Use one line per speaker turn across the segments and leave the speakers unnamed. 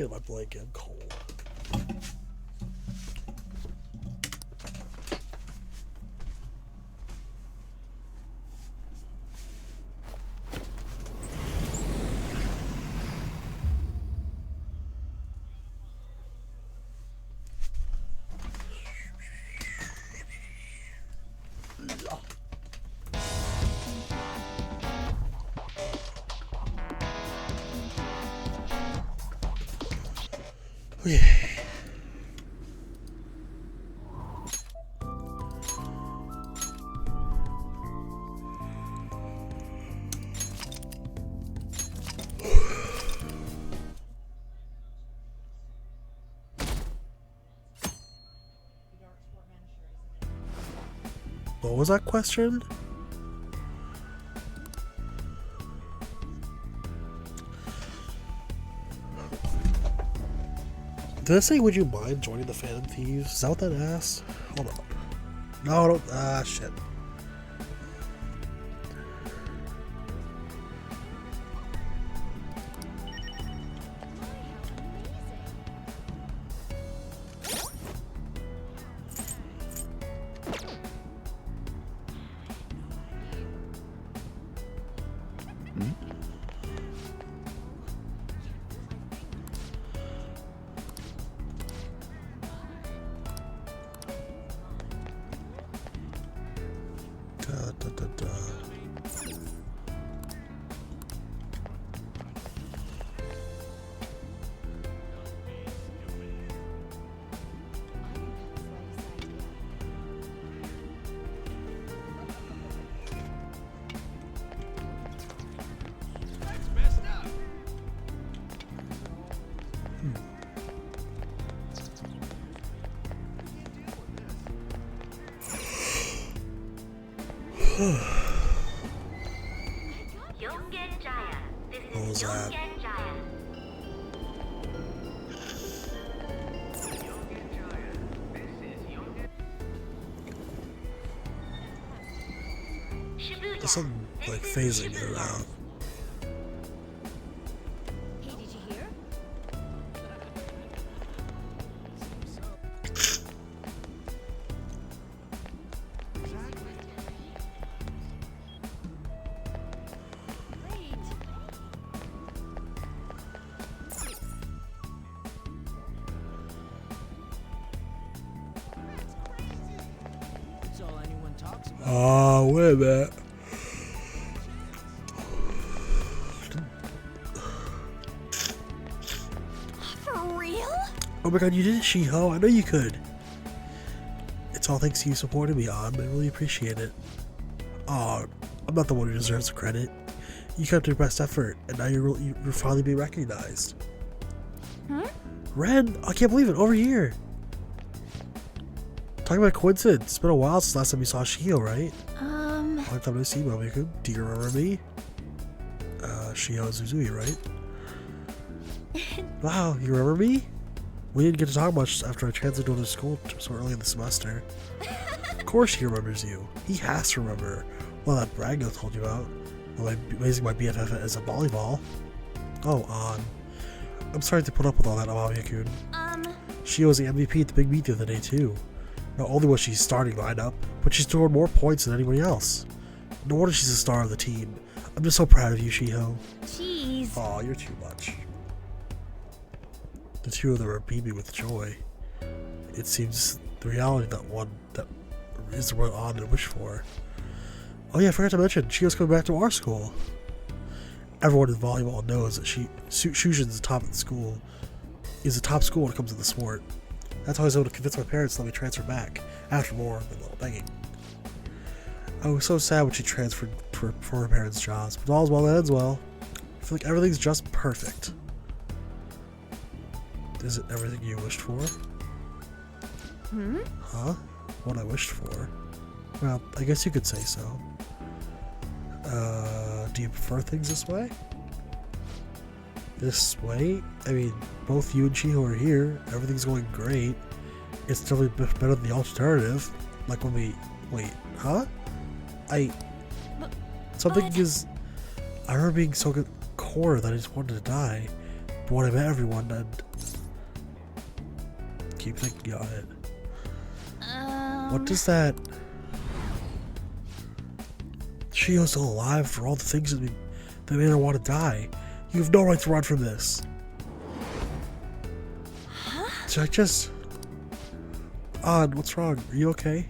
Get my blanket. I'm cold. Okay. What was that question? Did I say, would you mind joining the Phantom Thieves? Is that what that asked? Hold on. No, I don't. Ah, shit. Da, da, da, da. What was that? There's something like phasing it out.
Hey, did you hear?
Oh, wait a minute.
For real?
Oh my god, you did it, Shiho. I know you could. It's all thanks to you supporting me, On. I really appreciate it. Oh, I'm not the one who deserves the credit. You kept your best effort, and now you're finally being recognized.
Hmm?
Ren, I can't believe it. Over here. Talking about coincidence. It's been a while since last time you saw Shiho, right? Long time no see, Momiku. Do you remember me? Shiho Zuzui, right? Wow, you remember me? We didn't get to talk much after I transferred to another school so early in the semester. Of course he remembers you. He has to remember. Well, that Brago told you about. Well, raising my BFF as a volleyball. Oh, On. I'm sorry to put up with all that, Amamiya-kun. She was the MVP at the big meet the other day, too. Not only was she starting lineup, but she scored more points than anybody else. No wonder she's the star of the team. I'm just so proud of you, Shiho.
Jeez.
Aw, you're too much. The two of them are beaming with joy. It seems the reality that is what On and wish for. Oh yeah, I forgot to mention, Shiho's coming back to our school. Everyone in volleyball knows that Shujin's the top of the school. Is the top school when it comes to the sport. That's how I was able to convince my parents to let me transfer back, after more than a little begging. I was so sad when she transferred for her parents' jobs, but all's well that ends well. I feel like everything's just perfect. Is it everything you wished for?
Hmm?
Huh? What I wished for? Well, I guess you could say so. Do you prefer things this way? This way? I mean, both you and Shiho are here. Everything's going great. It's definitely better than the alternative. Like when we... Wait, huh? Something is... I remember being so core that I just wanted to die. But when I met everyone, and keep thinking on it.
Um.
What does that... Shio's still alive for all the things that made her want to die. You have no right to run from this.
Huh?
Should I just... Odd, what's wrong? Are you okay?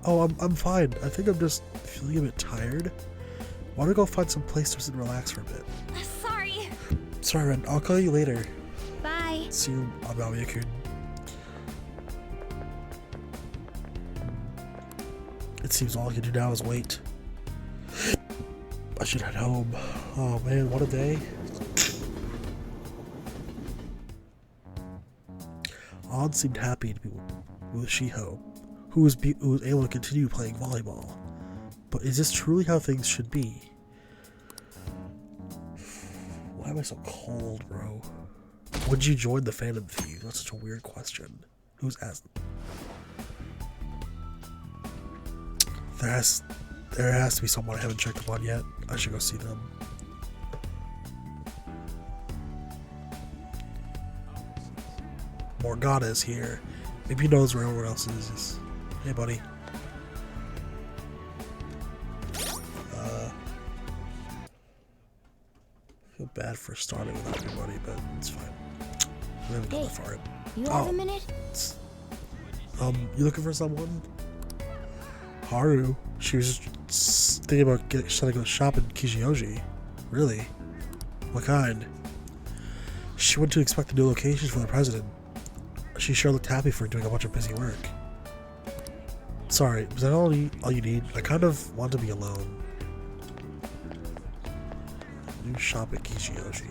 Oh, I'm fine. I think I'm just feeling a bit tired. Why don't we go find some place to sit and relax for a bit?
Sorry.
Sorry, Ren. I'll call you later.
Bye.
See you, Amalia-kun. It seems all I can do now is wait. I should head home. Oh man, what a day. An seemed happy to be with Shiho, who was able to continue playing volleyball. But is this truly how things should be? Why am I so cold, bro? Would you join the Phantom Thieves? That's such a weird question. Who's asking? There has to be someone I haven't checked up on yet. I should go see them. Morgana is here. Maybe he knows where everyone else is. Hey, buddy. I feel bad for starting without everybody, but it's fine. We haven't gone that far.
You have a minute?
You looking for someone? Haru. She was just thinking about trying to go shop in Kijioji. Really? What kind? She went to expect the new locations for the president. She sure looked happy for doing a bunch of busy work. Sorry, was that all you need? I kind of want to be alone. New shop at Kijioji.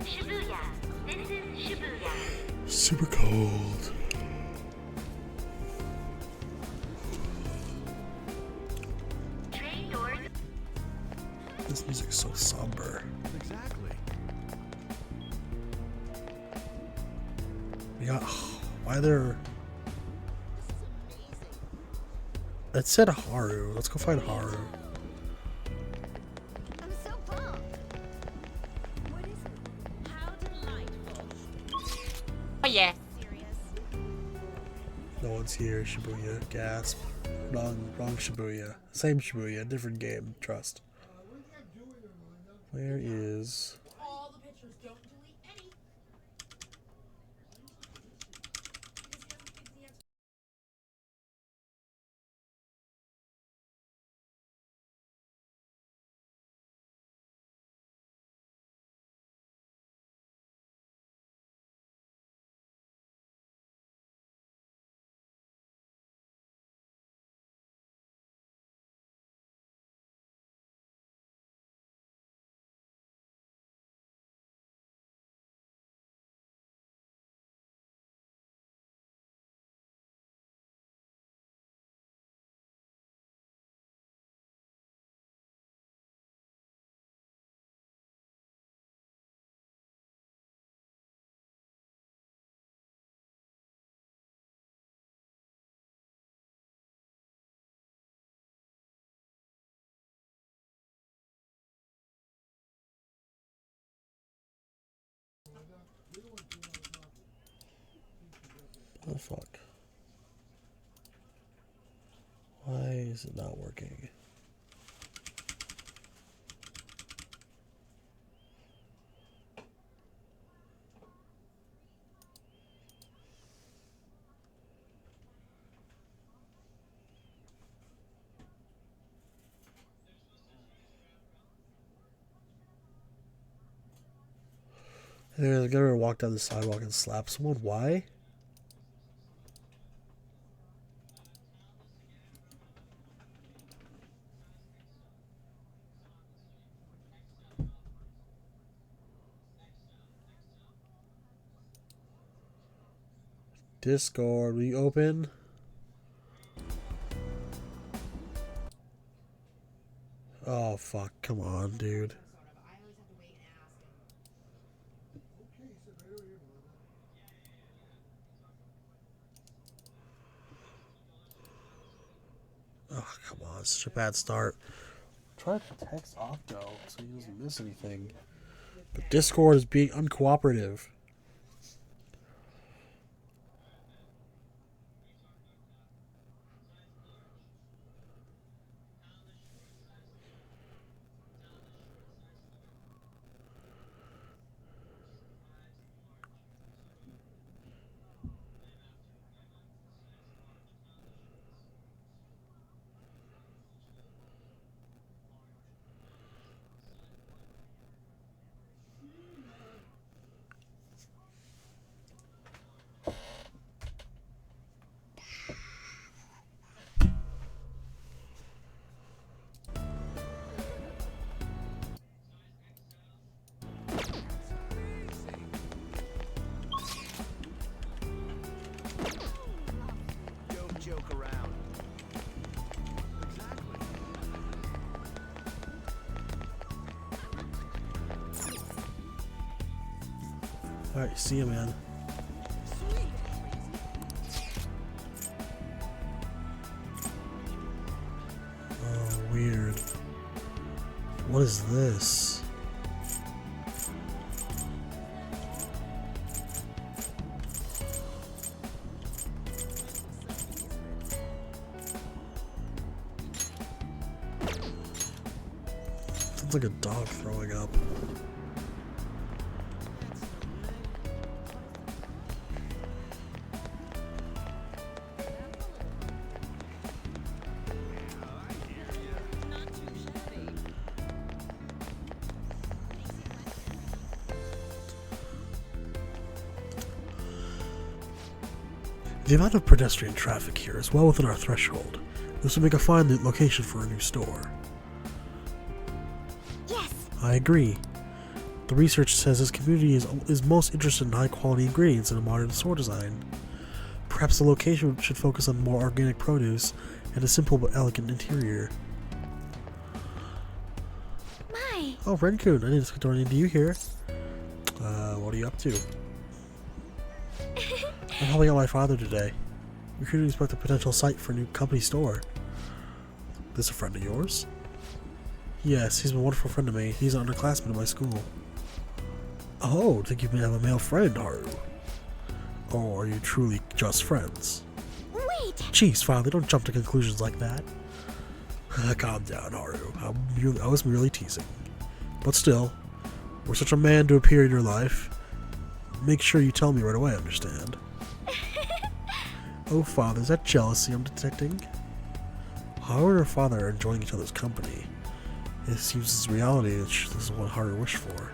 Shibuya. This is Shibuya.
Super cold.
Train doors.
This music's so somber.
Exactly.
We got... Why there... It said Haru. Let's go find Haru.
I'm so pumped. What is it? How delightful.
Oh yeah.
Serious.
No one's here. Shibuya. Gasp. Wrong Shibuya. Same Shibuya. Different game. Trust. Where is...
All the pictures, don't delete any.
What the fuck? Why is it not working? They're gonna walk down the sidewalk and slap someone. Why? Discord, will you open? Oh fuck, come on, dude. Oh, come on, it's such a bad start. Try to text Octo so he doesn't miss anything. But Discord is being uncooperative.
Don't joke around.
Alright, see you, man. Oh, weird. What is this? Sounds like a dog throwing up. The amount of pedestrian traffic here is well within our threshold. This would make a fine location for a new store.
Yes.
I agree. The research says this community is most interested in high-quality ingredients in a modern store design. Perhaps the location should focus on more organic produce and a simple but elegant interior.
My.
Oh, Rencoon, I didn't expect to run into you here. What are you up to? I'm helping out my father today. We're here to inspect a potential site for a new company store. This a friend of yours? Yes, he's a wonderful friend of me. He's an underclassman in my school. Oh, think you may have a male friend, Haru? Or are you truly just friends?
Wait.
Jeez, father, don't jump to conclusions like that. Calm down, Haru. I was merely teasing. But still, we're such a man to appear in your life. Make sure you tell me right away, understand? Oh, father, is that jealousy I'm detecting? Haru and her father are enjoying each other's company. It seems it's reality that this is what Haru wished for.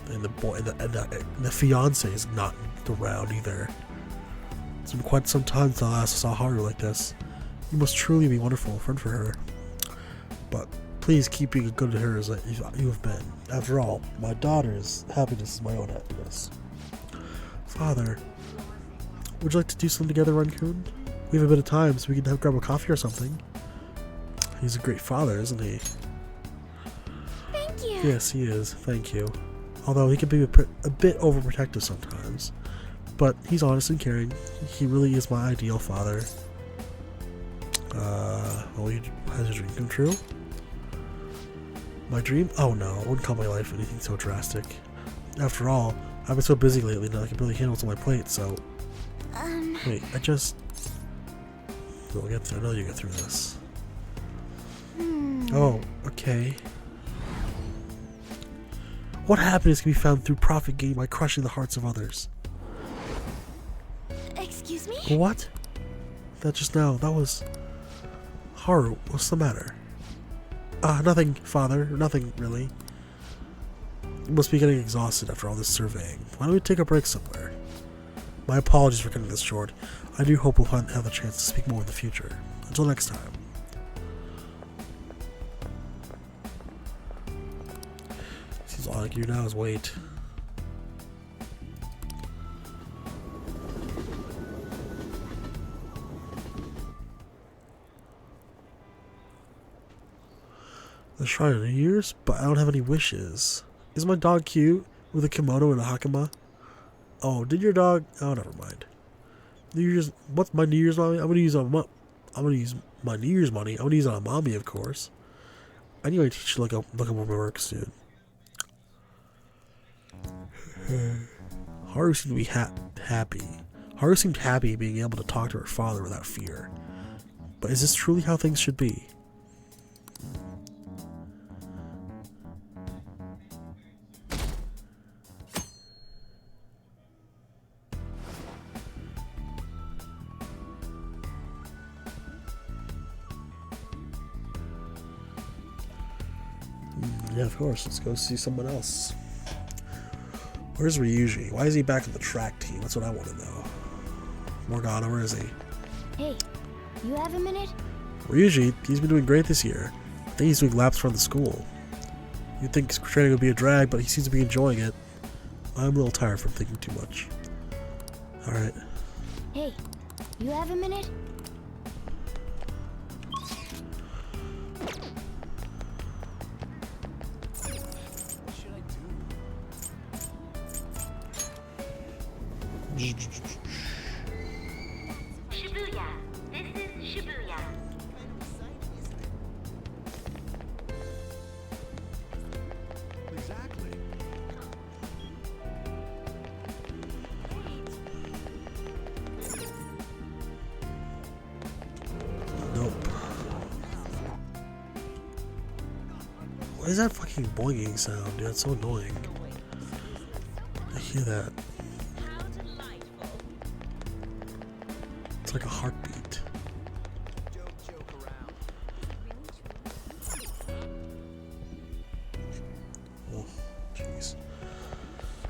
And the fiance is not around either. It's been quite some time since I last saw Haru like this. You must truly be a wonderful friend for her. But please keep being as good to her as you have been. After all, my daughter's happiness is my own happiness. Father, would you like to do something together, Rencoon? We have a bit of time, so we can grab a coffee or something. He's a great father, isn't he?
Thank you.
Yes, he is. Thank you. Although he can be a bit overprotective sometimes. But he's honest and caring. He really is my ideal father. Has your dream come true? My dream? Oh no, I wouldn't call my life anything so drastic. After all, I've been so busy lately that I can barely handle what's on my plate, so... Wait, We'll get through. I know you get through this. Oh, okay. What happiness can be found through profit gained by crushing the hearts of others?
Excuse me?
What? That just now, that was... Haru, what's the matter? Nothing, father. Nothing, really. You must be getting exhausted after all this surveying. Why don't we take a break somewhere? My apologies for cutting this short. I do hope we'll have the chance to speak more in the future. Until next time. Seems all I can do now is wait. The Shrine of New Year's, but I don't have any wishes. Is my dog cute? With a kimono and a hakama? Oh, did your dog? Oh, never mind. New Year's. What's my New Year's money? I'm gonna use my New Year's money. I'm gonna use it on mommy, of course. I need to teach you look up my work soon. Haru seemed to be happy. Haru seemed happy being able to talk to her father without fear. But is this truly how things should be? Yeah, of course. Let's go see someone else. Where's Ryuji? Why is he back in the track team? That's what I want to know. Morgana, where is he?
Hey, you have a minute?
Ryuji, he's been doing great this year. I think he's doing laps around the school. You'd think training would be a drag, but he seems to be enjoying it. I'm a little tired from thinking too much. Alright.
Hey, you have a minute?
What should I do?
Shibuya. This is Shibuya.
Exactly.
Nope. What is that fucking boinging sound, dude? That's so annoying. I hear that.
How delightful.
It's like a heartbeat.
Don't joke around.
Oh, jeez.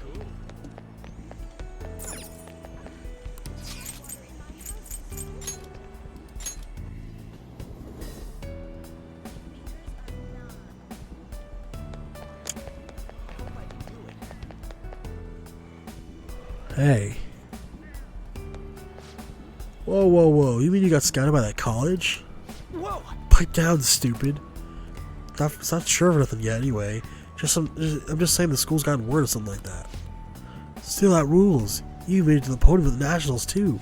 Cool. What might you doing?
Hey. Whoa, whoa, whoa. You mean you got scouted by that college?
Whoa!
Pipe down, stupid. It's not sure of nothing yet, anyway. I'm just saying the school's gotten word or something like that. Still, that rules. You made it to the podium at the Nationals, too.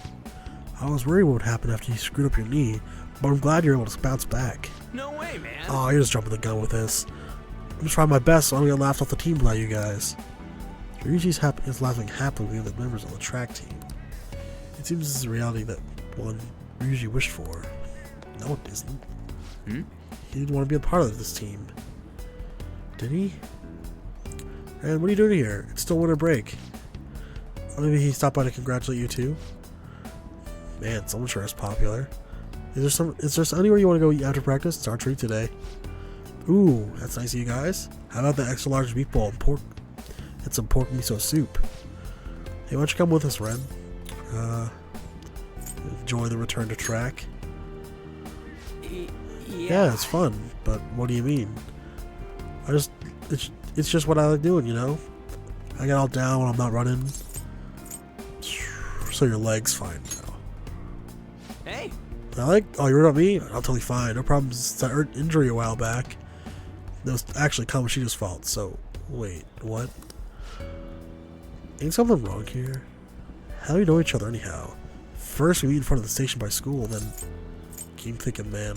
I was worried what would happen after you screwed up your knee, but I'm glad you're able to bounce back.
No way, man.
Oh, you're just jumping the gun with this. I'm just trying my best so I don't get laughed off the team by you guys. Ryuji's is laughing happily with the other members on the track team. It seems this is a reality that one Ryuji wished for. No, it isn't.
Hmm?
He didn't want to be a part of this team. Did he? And what are you doing here? It's still winter break. Or maybe he stopped by to congratulate you too? Man, someone sure is popular. Is there anywhere you want to go eat after practice? It's our treat today. Ooh, that's nice of you guys. How about the extra large meatball and pork and some pork miso soup? Hey, why don't you come with us, Ren? Enjoy the return to track. Yeah, it's fun, but what do you mean? It's just what I like doing, you know? I get all down when I'm not running. So your leg's fine now.
Hey!
Oh, you wrote on me? I'm totally fine. No problems. It's that injury a while back. That was actually Kamoshida's fault, so wait, what? Ain't something wrong here? How do we know each other anyhow? First we meet in front of the station by school, then keep thinking, man.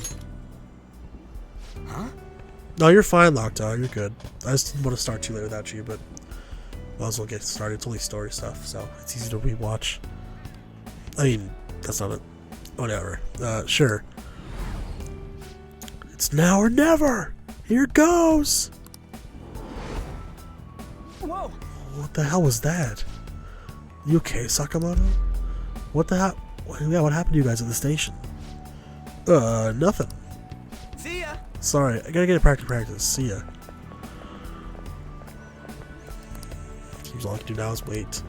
Huh?
No, you're fine, Lockdog. You're good. I just didn't want to start too late without you, but might as well get started. It's only story stuff, so it's easy to rewatch. I mean, that's not it. Whatever. Sure. It's now or never. Here it goes.
Whoa!
What the hell was that? You okay, Sakamoto? What the hell? Yeah, what happened to you guys at the station? Nothing.
See ya!
Sorry, I gotta get a practice. See ya. Seems all I can do now is wait.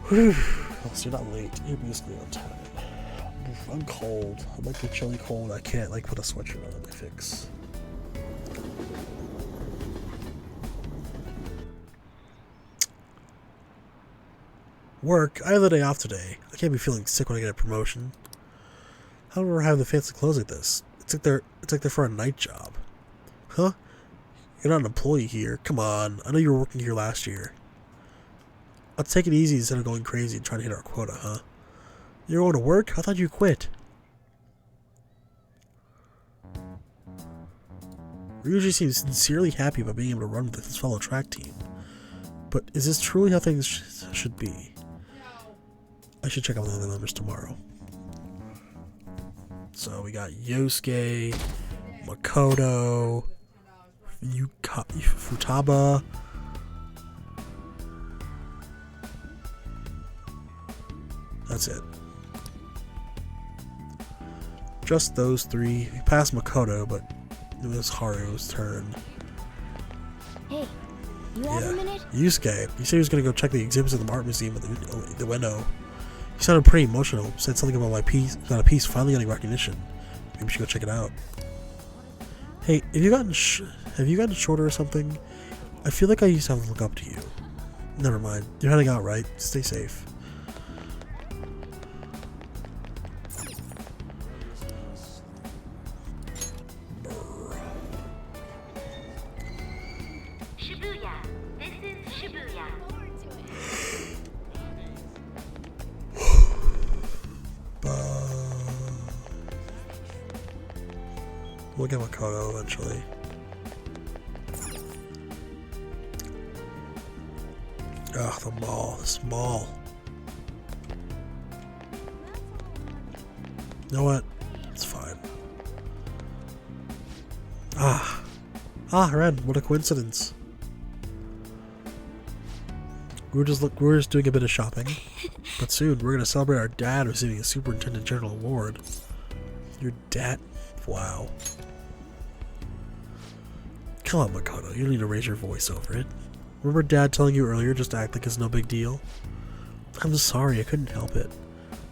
Whew. Oh, so you're not late. You're basically on time. I'm cold. I'm like the chilly cold. I can't like put a sweatshirt on my fix. Work. I have the day off today. I can't be feeling sick when I get a promotion. I don't remember having the fancy clothes like this. It's like they're for a night job. Huh? You're not an employee here. Come on. I know you were working here last year. Let's take it easy instead of going crazy and trying to hit our quota, huh? You're going to work? I thought you quit. Ryuji seems sincerely happy about being able to run with his fellow track team. But is this truly how things should be? I should check out the other members tomorrow. So we got Yosuke, Makoto, Futaba. That's it. Just those three. We passed Makoto, but it was Haru's turn.
Hey, you have a minute?
Yusuke. He said he was going to go check the exhibits at the art museum at the window. He sounded pretty emotional. Said something about my piece. About a piece finally getting recognition. Maybe we should go check it out. Hey, have you gotten shorter or something? I feel like I used to have to look up to you. Never mind. You're heading out, right? Stay safe.
Shibuya. This is Shibuya.
We'll get Makoto eventually. Ugh, the ball. This ball. You know what? It's fine. Ren, what a coincidence. We're just doing a bit of shopping. But soon, we're gonna celebrate our dad receiving a Superintendent General Award. Your dad? Wow. Come on, Makoto, you don't need to raise your voice over it. Remember Dad telling you earlier just to act like it's no big deal? I'm sorry, I couldn't help it.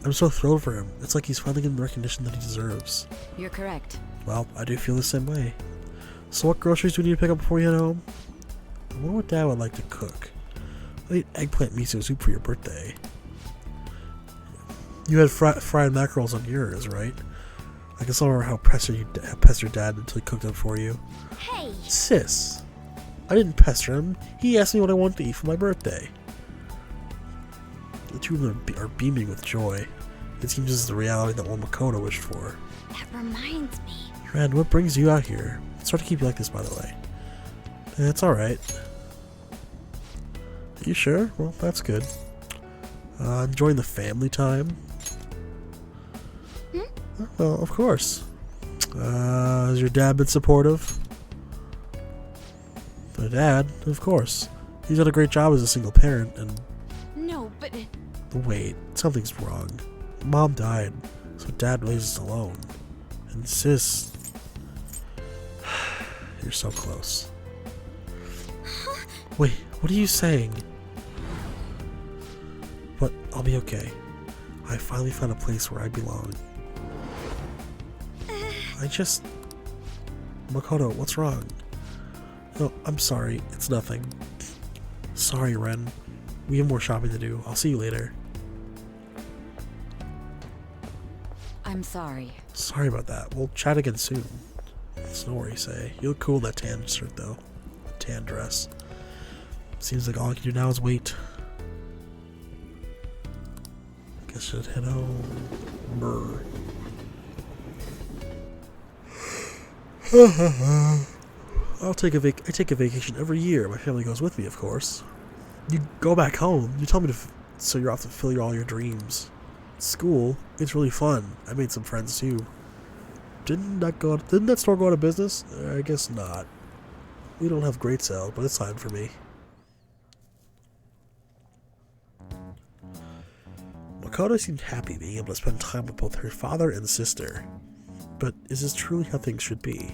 I'm so thrilled for him. It's like he's finally getting the recognition that he deserves.
You're correct.
Well, I do feel the same way. So what groceries do we need to pick up before you head home? I wonder what Dad would like to cook. I ate eggplant miso soup for your birthday. You had fried mackerels on yours, right? I guess I don't remember how pestered Dad until he cooked them for you.
Hey!
Sis, I didn't pester him. He asked me what I wanted to eat for my birthday. The two of them are beaming with joy. It seems this is the reality that one Makoto wished for.
That reminds me.
Ren, what brings you out here? It's hard to keep you like this, by the way. It's alright. You sure? Well, that's good. Enjoying the family time? Well, of course. Has your dad been supportive? My dad, of course. He's done a great job as a single parent, and...
No, but...
Wait, something's wrong. Mom died, so Dad raised us alone. And sis... You're so close. Wait, what are you saying? But I'll be okay. I finally found a place where I belong. Makoto, what's wrong? No, I'm sorry. It's nothing. Sorry, Ren. We have more shopping to do. I'll see you later.
I'm sorry.
Sorry about that. We'll chat again soon. It's no worries, eh? You look cool in that tan shirt, though. Tan dress. Seems like all I can do now is wait. Guess I should head home. Brr. I take a vacation every year. My family goes with me, of course. You go back home. You tell me so you're off to fulfill all your dreams. School, it's really fun. I made some friends too. Didn't that store go out of business? I guess not. We don't have great sales, but it's fine for me. Makoto seemed happy being able to spend time with both her father and sister. But is this truly how things should be?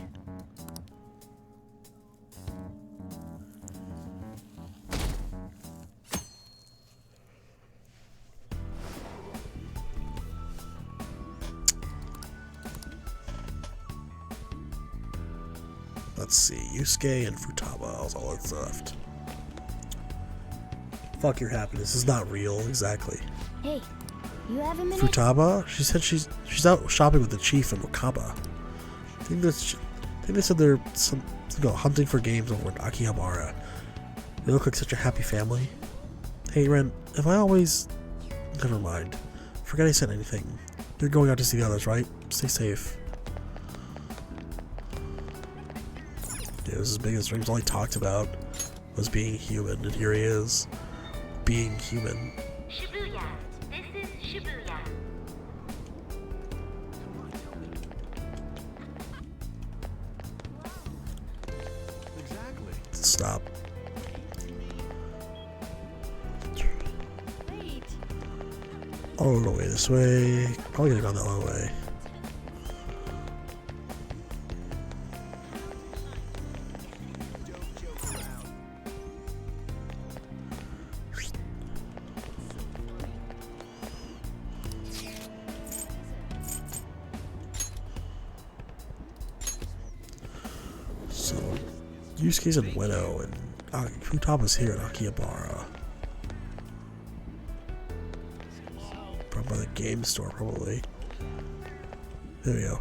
Let's see, Yusuke and Futaba is all that's left. Fuck your happiness, it's not real, exactly.
Hey, you have a minute?
Futaba? She said she's out shopping with the chief in Wakaba. I think they said they're hunting for games over in Akihabara. They look like such a happy family. Hey Ren, if I always... Never mind. Forget I said anything. You're going out to see the others, right? Stay safe. was his biggest dreams. All he talked about was being human, and here he is, being human.
Shibuya. This is Shibuya.
Exactly.
Stop.
Wait.
All the way this way. Probably gonna go that long way. So, Yusuke's in Ueno, and Futaba's here in Akihabara. Probably by the game store, probably. There we go.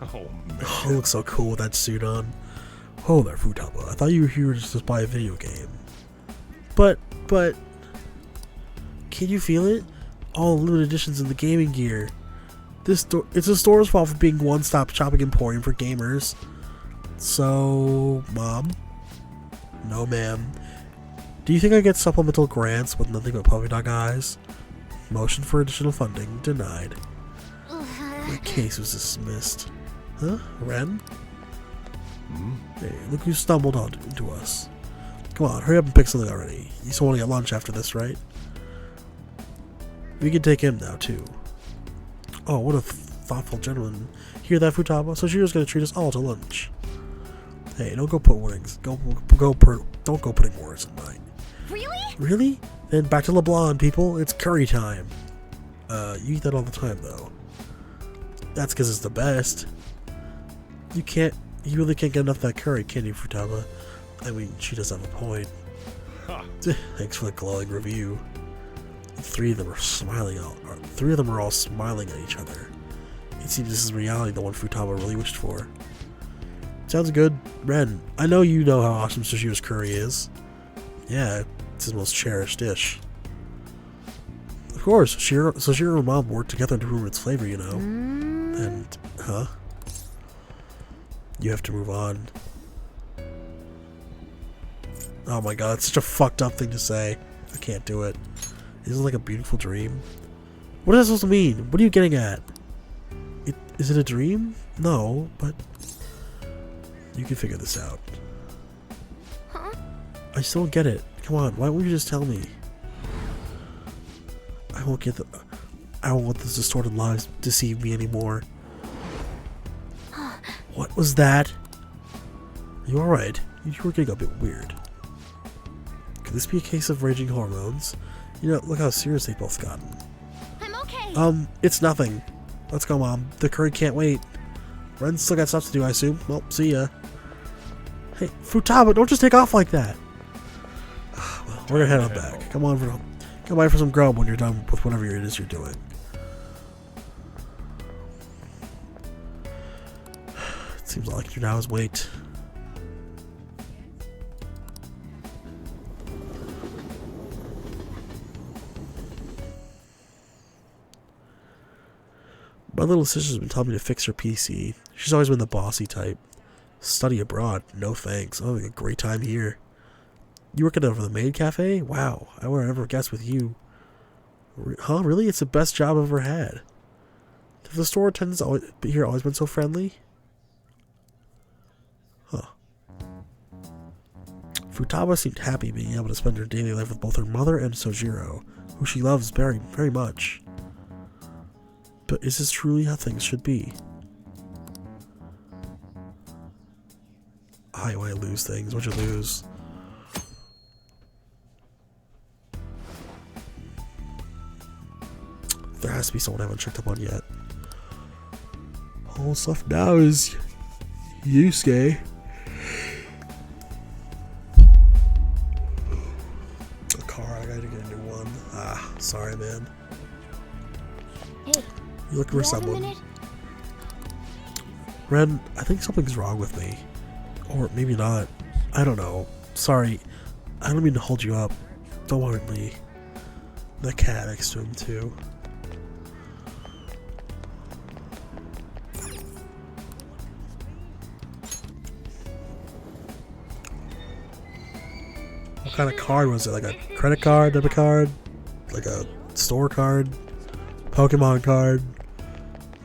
Oh man.
Oh, it looks so cool with that suit on. Oh there, Futaba. I thought you were here just to buy a video game. But, can you feel it? All limited editions in the gaming gear. It's a store's fault for being one-stop shopping emporium for gamers. So, Mom? No, ma'am. Do you think I get supplemental grants with nothing but puppy dog eyes? Motion for additional funding denied. The case was dismissed. Huh? Ren? Hey, look who stumbled into us. Come on, hurry up and pick something already. You still want to get lunch after this, right? We can take him now, too. Oh, what a thoughtful gentleman. Hear that, Futaba? Sojiro's gonna treat us all to lunch. Hey, don't go put words. Don't go putting words in mine.
Really?
Really? Then back to LeBlanc, people. It's curry time. You eat that all the time, though. That's because it's the best. You really can't get enough of that curry, can you, Futaba? I mean, she does have a point.
Ha.
Thanks for the glowing review. Three of them are smiling Three of them are all smiling at each other. It seems this is reality, the one Futaba really wished for. Sounds good. Ren, I know you know how awesome Sushiro's curry is. Yeah, it's his most cherished dish. Of course, Soshiro and Mom worked together to improve its flavor, you know. And, huh? You have to move on. Oh my god, it's such a fucked up thing to say. I can't do it. Isn't it like a beautiful dream? What is that supposed to mean? What are you getting at? Is it a dream? No, but you can figure this out.
Huh?
I still don't get it. Come on, why won't you just tell me? I won't let this distorted lies deceive me anymore. What was that? Are you alright? You were getting a bit weird. Could this be a case of raging hormones? You know, look how serious they've both gotten.
I'm okay.
It's nothing. Let's go, Mom. The curry can't wait. Ren's still got stuff to do, I assume. Well, see ya. Hey, Futaba, don't just take off like that. Well, we're gonna head on back. Come by for some grub when you're done with whatever it is you're doing. It seems like you're now is wait. My little sister's been telling me to fix her PC. She's always been the bossy type. Study abroad? No thanks. I'm having a great time here. You working over the maid cafe? Wow, I would never guess with you. Huh? Really? It's the best job I've ever had. Have the store attendants always been so friendly? Huh. Futaba seemed happy being able to spend her daily life with both her mother and Sojiro, who she loves very, very much. But is this truly how things should be? I want to lose things. What'd you lose? There has to be someone I haven't checked up on yet. All that's left now is Yusuke. A car, I gotta get a new one. Ah, sorry, man.
Hey,
You looking for
you have a
someone?
minute?
Ren, I think something's wrong with me. Or maybe not. I don't know. Sorry. I don't mean to hold you up. Don't want me. The cat next to him, too. What kind of card was it? Like a credit card, debit card, like a store card, Pokemon card,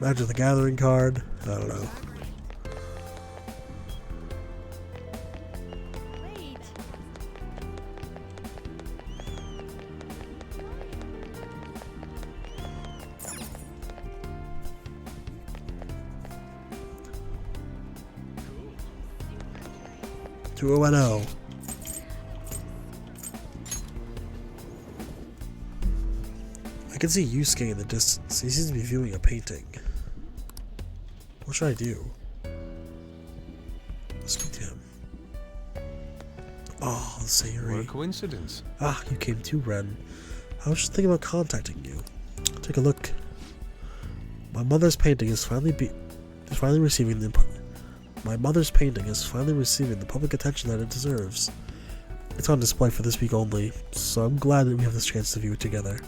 Magic the Gathering card? I don't know.
Wait.
2010. I can see Yusuke in the distance. He seems to be viewing a painting. What should I do? Speak to him. Oh,
What a
Sayuri.
coincidence.
Ah, you came too, Ren. I was just thinking about contacting you. Take a look. My mother's painting is finally receiving the public attention that it deserves. It's on display for this week only, so I'm glad that we have this chance to view it together.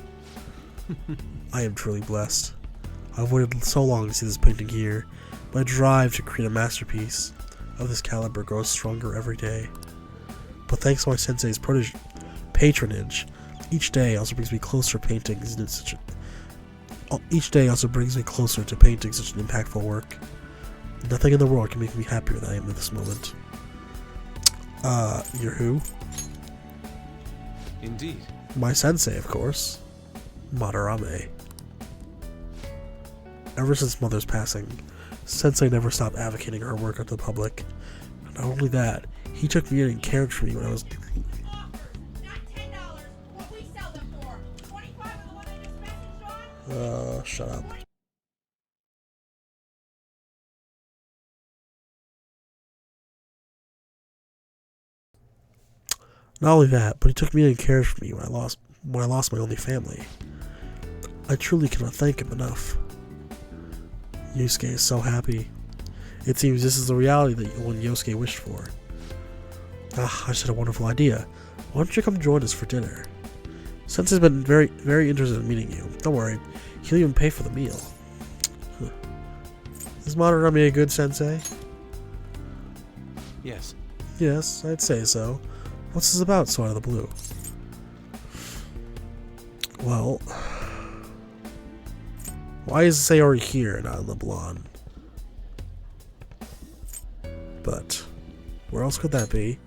I am truly blessed. I've waited so long to see this painting here. My drive to create a masterpiece of this caliber grows stronger every day. But thanks to my sensei's patronage, each day also brings me closer to painting such an impactful work. Nothing in the world can make me happier than I am at this moment. You're who?
Indeed.
My sensei, of course. Madarame. Ever since Mother's passing, Sensei never stopped advocating her work to the public. Not only that, he took me in and cared for me when I was...
Not $10. What we sell them for? 25 of the one they just messaged on?
Shut up. Not only that, but he took me in and cared for me when I lost my only family. I truly cannot thank him enough. Yusuke is so happy. It seems this is the reality that Yosuke wished for. Ah, I just had a wonderful idea. Why don't you come join us for dinner? Sensei's been very, very interested in meeting you. Don't worry, he'll even pay for the meal. Huh. Is Madarame a good sensei?
Yes.
Yes, I'd say so. What's this about so out of the blue? Well, why is Sayori here and not in Leblon? But where else could that be?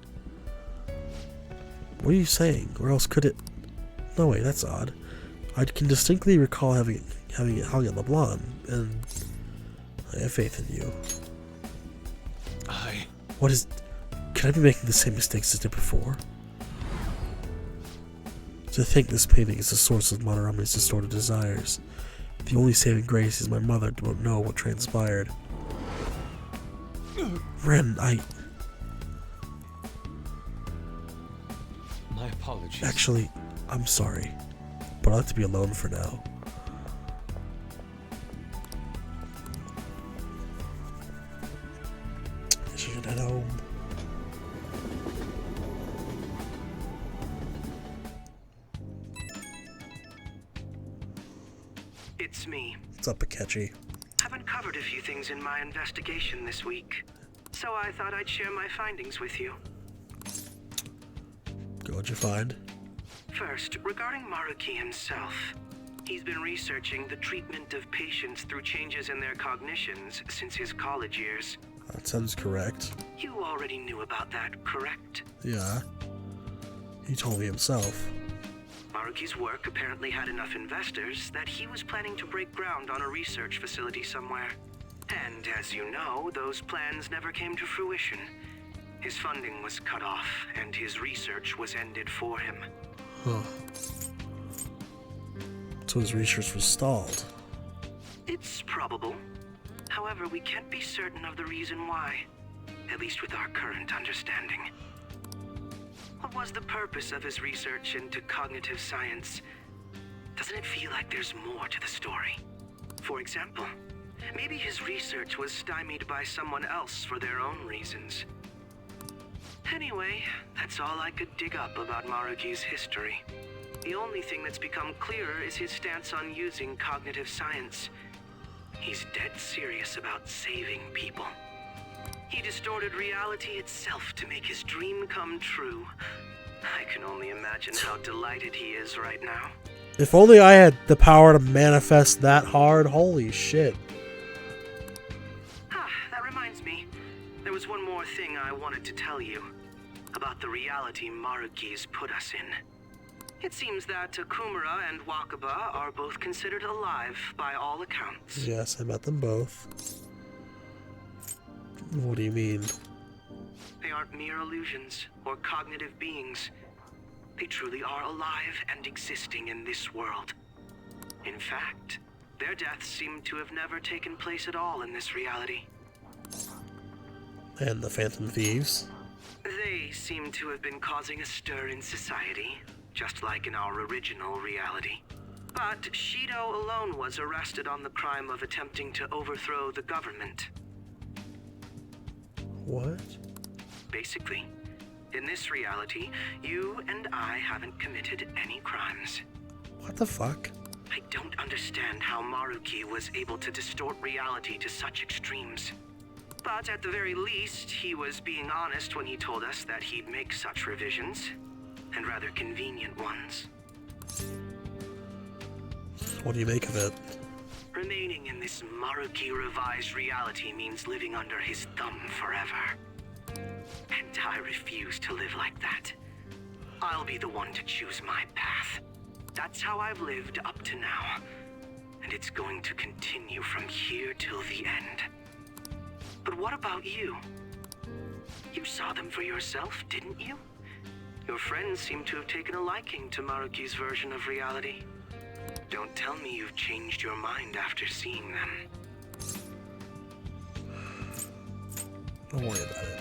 What are you saying? Where else could it? No, wait, that's odd. I can distinctly recall having it hung at Leblon, and I have faith in you. What is? Could I be making the same mistakes as I did before? To think this painting is the source of Madarame's distorted desires. The only saving grace is my mother don't know what transpired. Ren,
My apologies.
Actually, I'm sorry, but I'd like to be alone for now. I should head home.
It's me.
What's up, Akechi?
I've uncovered a few things in my investigation this week, so I thought I'd share my findings with you.
What'd you find?
First, regarding Maruki himself. He's been researching the treatment of patients through changes in their cognitions since his college years.
That sounds correct.
You already knew about that, correct?
Yeah. He told me himself.
Maruki's work apparently had enough investors that he was planning to break ground on a research facility somewhere. And as you know, those plans never came to fruition. His funding was cut off, and his research was ended for him.
Huh. So his research was stalled.
It's probable. However, we can't be certain of the reason why, at least with our current understanding. What was the purpose of his research into cognitive science? Doesn't it feel like there's more to the story? For example, maybe his research was stymied by someone else for their own reasons. Anyway, that's all I could dig up about Maruki's history. The only thing that's become clearer is his stance on using cognitive science. He's dead serious about saving people. He distorted reality itself to make his dream come true. I can only imagine how delighted he is right now.
If only I had the power to manifest that hard. Holy shit.
Ah, that reminds me. There was one more thing I wanted to tell you. About the reality Maruki's put us in. It seems that Akumura and Wakaba are both considered alive by all accounts.
Yes, I met them both. What do you mean?
They aren't mere illusions or cognitive beings. They truly are alive and existing in this world. In fact, their deaths seem to have never taken place at all in this reality.
And the Phantom Thieves?
They seem to have been causing a stir in society, just like in our original reality. But Shido alone was arrested on the crime of attempting to overthrow the government.
What?
Basically, in this reality, you and I haven't committed any crimes.
What the fuck?
I don't understand how Maruki was able to distort reality to such extremes. But at the very least, he was being honest when he told us that he'd make such revisions, and rather convenient ones.
What do you make of it?
Remaining in this Maruki revised reality means living under his thumb forever. And I refuse to live like that. I'll be the one to choose my path. That's how I've lived up to now. And it's going to continue from here till the end. But what about you? You saw them for yourself, didn't you? Your friends seem to have taken a liking to Maruki's version of reality. Don't tell me you've changed your mind after seeing them.
Don't worry about it.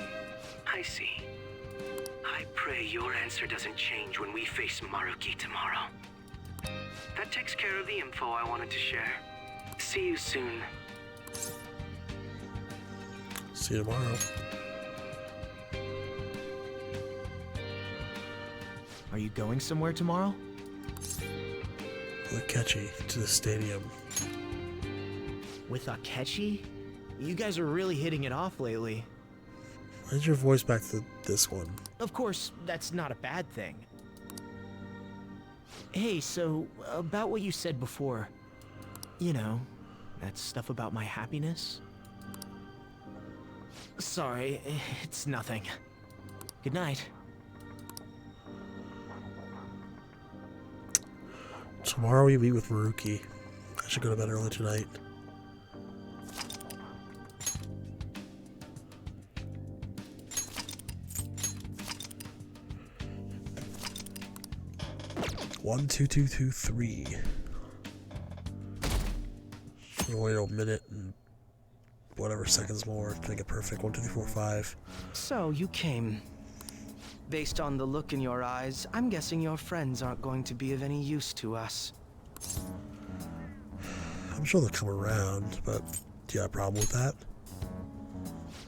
I see. I pray your answer doesn't change when we face Maruki tomorrow. That takes care of the info I wanted to share. See you soon.
See you tomorrow.
Are you going somewhere tomorrow?
Akechi to the stadium.
With Akechi? You guys are really hitting it off lately.
Why's your voice back to this one?
Of course, that's not a bad thing. Hey, so, about what you said before. You know, that stuff about my happiness? Sorry, it's nothing. Good night.
Tomorrow we meet with Maruki. I should go to bed early tonight. One, two, two, two, three. We'll wait a minute and whatever seconds more to make it perfect. 1, 2, 3, 4, 5.
So, you came. Based on the look in your eyes, I'm guessing your friends aren't going to be of any use to us.
I'm sure they'll come around, but do you have a problem with that?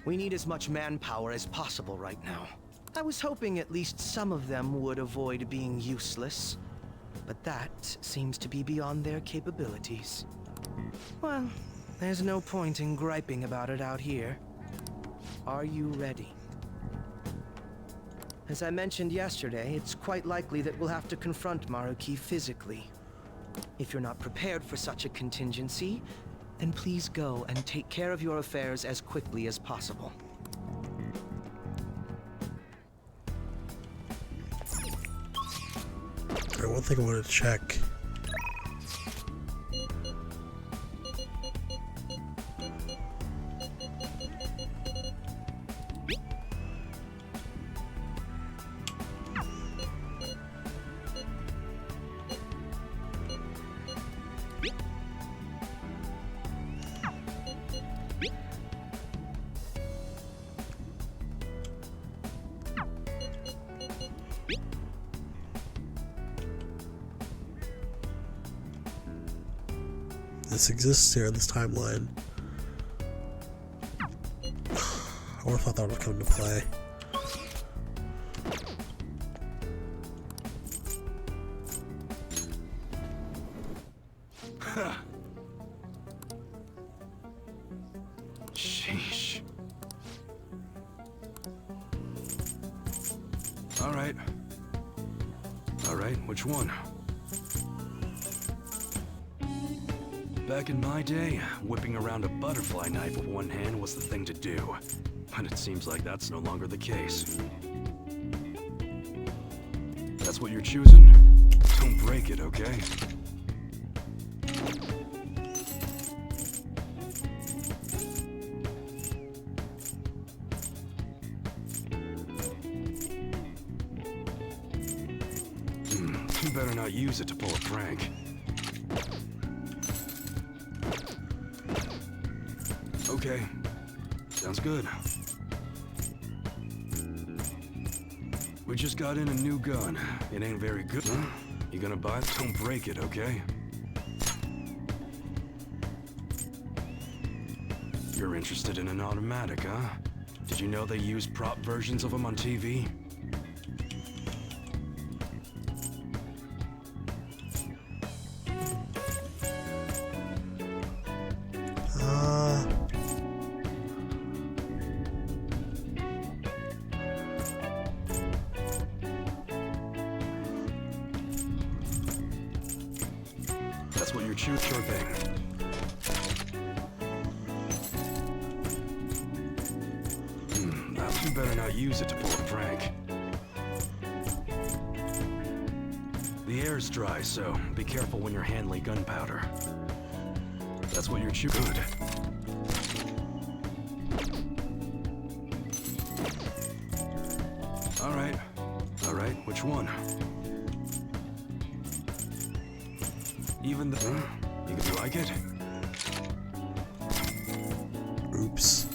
We need as much manpower as possible right now. I was hoping at least some of them would avoid being useless, but that seems to be beyond their capabilities. Well, there's no point in griping about it out here. Are you ready? As I mentioned yesterday, it's quite likely that we'll have to confront Maruki physically. If you're not prepared for such a contingency, then please go and take care of your affairs as quickly as possible.
Alright, one thing I wanted to check. This exists here in this timeline. I would have thought that would come into play.
Sheesh. All right. Alright, which one? Back in my day, whipping around a butterfly knife with one hand was the thing to do. But it seems like that's no longer the case. That's what you're choosing? Don't break it, okay? You better not use it to pull a prank. Okay, sounds good. We just got in a new gun. It ain't very good. Huh? You gonna buy it? Don't break it, okay? You're interested in an automatic, huh? Did you know they use prop versions of them on TV? That's what you're choosing, sure thing. You better not use it to pull a prank. The air's dry, so be careful when you're handling gunpowder. That's what you're choosing. Good. Alright, which one? Even the... You like it?
Oops.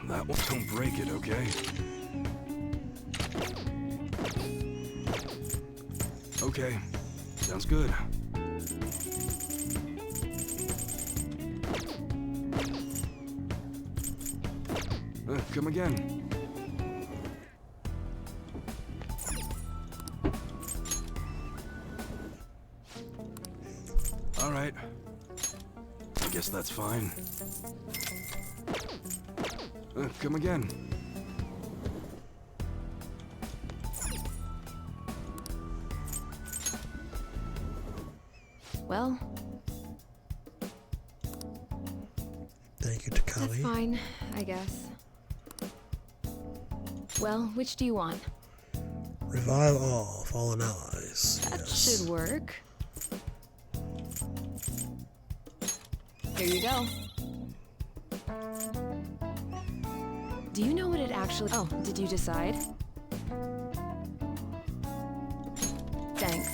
That one, don't break it, okay? Okay, sounds good. Come again. All right. I guess that's fine. Come again.
Well,
Thank you,
that's
Takami.
fine, I guess. Well, which do you want?
Revive all fallen allies.
That
Yes.
should work. Here you go. Do you know what it actually... Oh, did you decide? Thanks.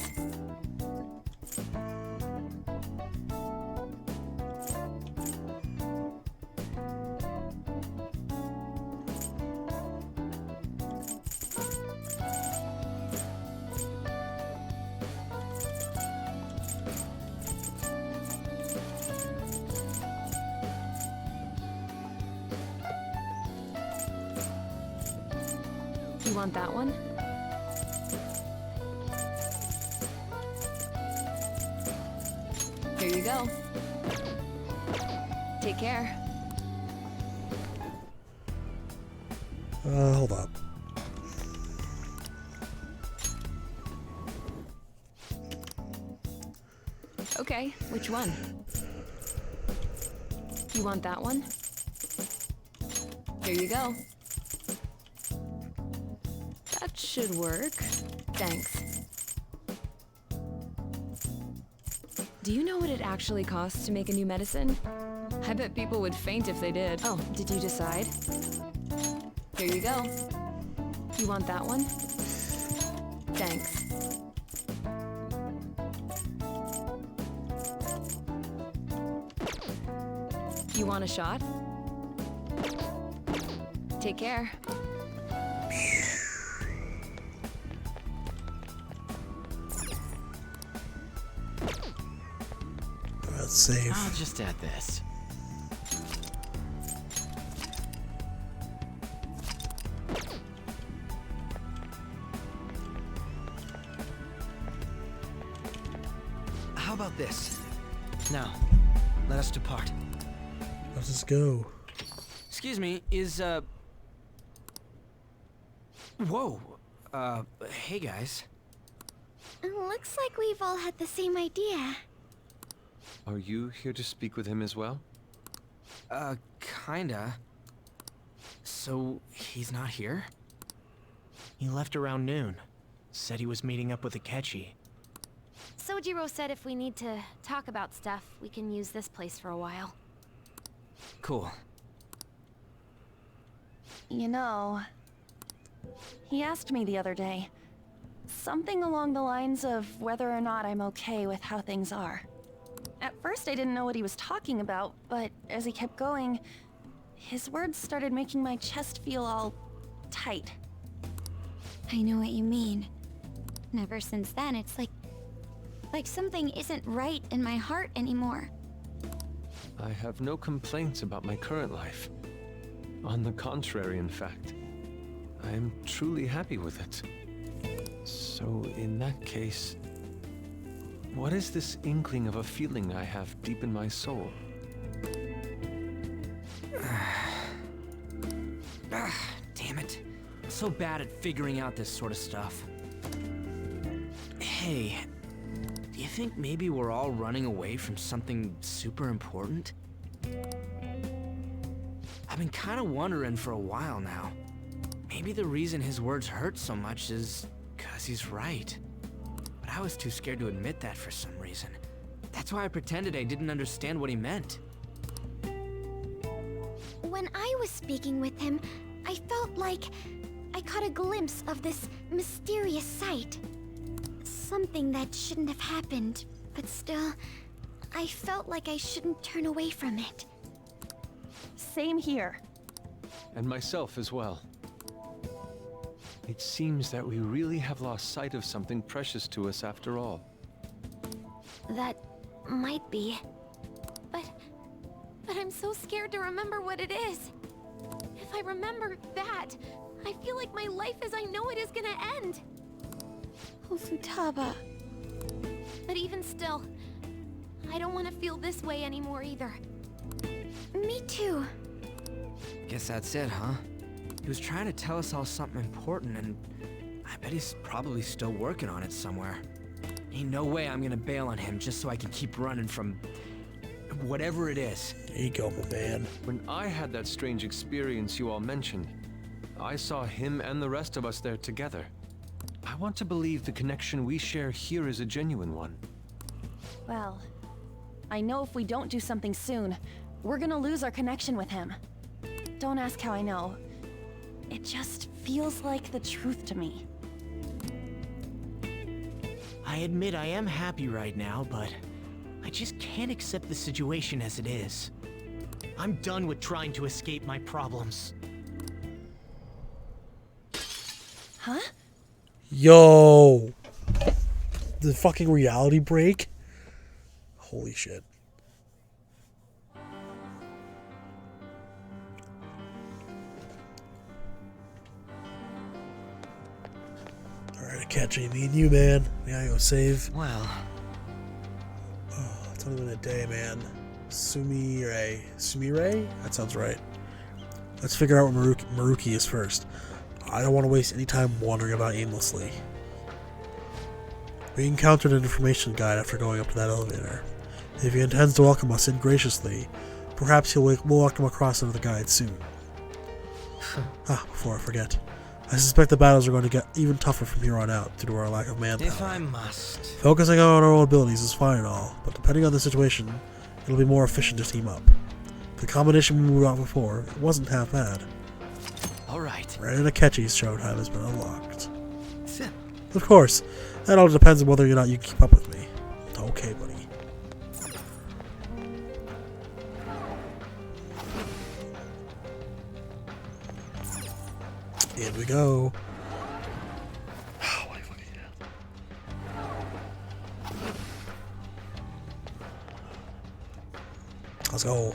You want that one? Here you go. Take care.
Hold up.
Okay, which one? You want that one? Here you go. That should work. Thanks. Do you know what it actually costs to make a new medicine? I bet people would faint if they did. Oh, did you decide? Here you go. You want that one? Thanks. You want a shot? Take care.
Let's save.
I'll just add this.
How about this? Now, let us depart.
Let's just go.
Excuse me, is, Whoa. Hey guys.
Looks like we've all had the same idea.
Are you here to speak with him as well?
Kinda. So, he's not here? He left around noon. Said he was meeting up with Akechi.
Sojiro said if we need to talk about stuff, we can use this place for a while.
Cool.
You know, he asked me the other day. Something along the lines of whether or not I'm okay with how things are. At first I didn't know what he was talking about, but as he kept going, his words started making my chest feel all tight.
I know what you mean. And ever since then, it's like something isn't right in my heart anymore.
I have no complaints about my current life. On the contrary, in fact. I am truly happy with it. So, in that case, what is this inkling of a feeling I have deep in my soul?
Damn it. I'm so bad at figuring out this sort of stuff. Hey, do you think maybe we're all running away from something super important? I've been kind of wondering for a while now. Maybe the reason his words hurt so much is 'cause he's right. But I was too scared to admit that for some reason. That's why I pretended I didn't understand what he meant.
When I was speaking with him, I felt like I caught a glimpse of this mysterious sight. Something that shouldn't have happened, but still, I felt like I shouldn't turn away from it.
Same here.
And myself as well. It seems that we really have lost sight of something precious to us after all.
That might be. But I'm so scared to remember what it is. If I remember that, I feel like my life as I know it is gonna end. Oh, Futaba. But even still, I don't want to feel this way anymore either. Me too.
Guess that's it, huh? He was trying to tell us all something important, and I bet he's probably still working on it somewhere. Ain't no way I'm gonna bail on him just so I can keep running from whatever it is.
There you go, my man.
When I had that strange experience you all mentioned, I saw him and the rest of us there together. I want to believe the connection we share here is a genuine one.
Well, I know if we don't do something soon, we're gonna lose our connection with him. Don't ask how I know. It just feels like the truth to me.
I admit I am happy right now, but I just can't accept the situation as it is. I'm done with trying to escape my problems.
Huh?
Yo! The fucking reality break? Holy shit. Alright, Akechi, me and you, man. We gotta go save.
Well,
Oh, it's only been a day, man. Sumire? That sounds right. Let's figure out what Maruki is first. I don't want to waste any time wandering about aimlessly. We encountered an information guide after going up to that elevator. If he intends to welcome us in graciously, perhaps we'll welcome across another guide soon. Before I forget, I suspect the battles are going to get even tougher from here on out due to our lack of manpower.
if I must.
Focusing on our own abilities is fine and all, but depending on the situation, it'll be more efficient to team up. The combination we moved out before, it wasn't half bad.
Alright.
Ren and Akechi's showtime has been unlocked. Of course, that all depends on whether or not you keep up with me. Okay, buddy. In we go. Let's go.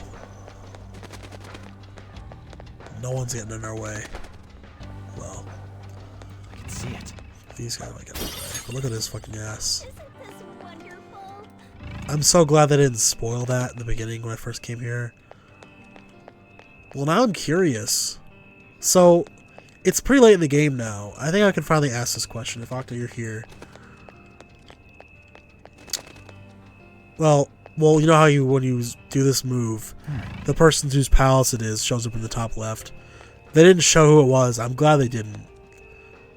No one's getting in our way. Well,
I can see it.
these guys might get in our way. But look at his fucking ass.
Isn't this wonderful?
I'm so glad they didn't spoil that in the beginning when I first came here. Well, now I'm curious. So, it's pretty late in the game now. I think I can finally ask this question if Octa, you're here. Well, you know how when you do this move, the person whose palace it is shows up in the top left. They didn't show who it was. I'm glad they didn't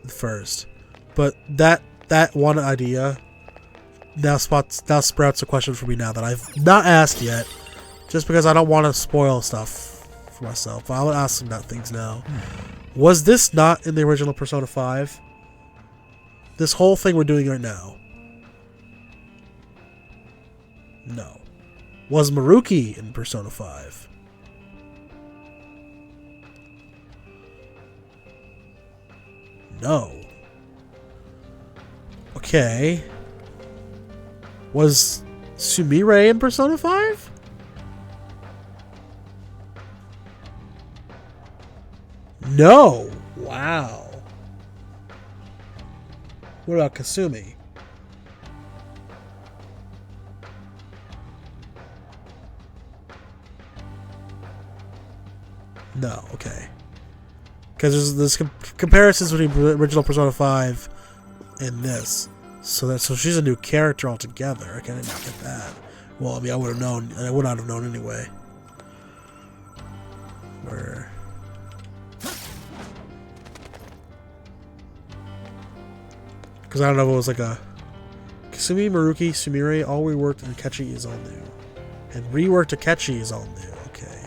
first. But that one idea now sprouts a question for me now that I've not asked yet, just because I don't want to spoil stuff for myself. I'll ask some things now. Was this not in the original Persona 5? This whole thing we're doing right now? No. Was Maruki in Persona 5? No. Okay. Was Sumire in Persona 5? No. Wow. What about Kasumi? No. Okay. Because there's comparisons between the original Persona 5 and this. So she's a new character altogether. I didn't get that. Well, I mean, I would have known, and I would not have known anyway. Where? Because I don't know if it was like a Kasumi, Maruki, Sumire, all reworked, and Akechi is all new. And reworked Akechi is all new. Okay.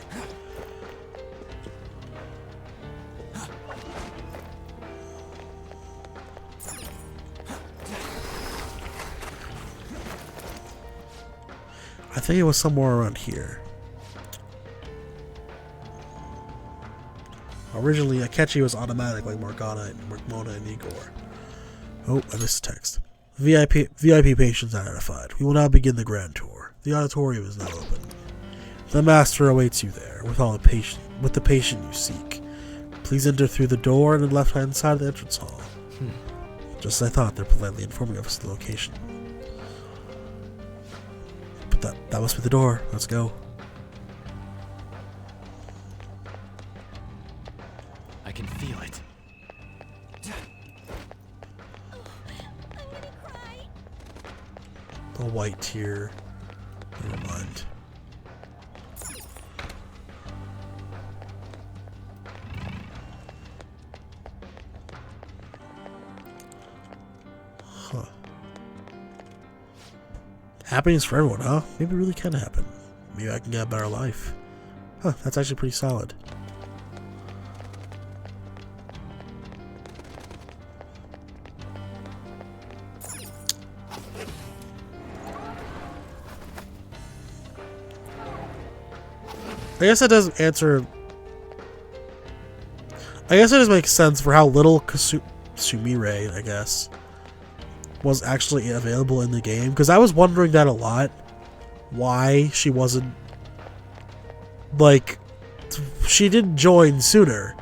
I think it was somewhere around here. Originally, Akechi was automatic like Morgana and Mona and Igor. Oh, I missed the text. VIP patients identified. We will now begin the grand tour. The auditorium is now open. The master awaits you there with the patient you seek. Please enter through the door on the left-hand side of the entrance hall. Just as I thought, they're politely informing us of the location. But that must be the door. Let's go.
I can feel it.
The white tear. Never mind. Huh. Happiness for everyone, huh? Maybe it really can happen. Maybe I can get a better life. Huh, that's actually pretty solid. I guess that doesn't answer... I guess it does make sense for how little Sumire, I guess, was actually available in the game. Because I was wondering that a lot. Why she wasn't... Like, she didn't join sooner.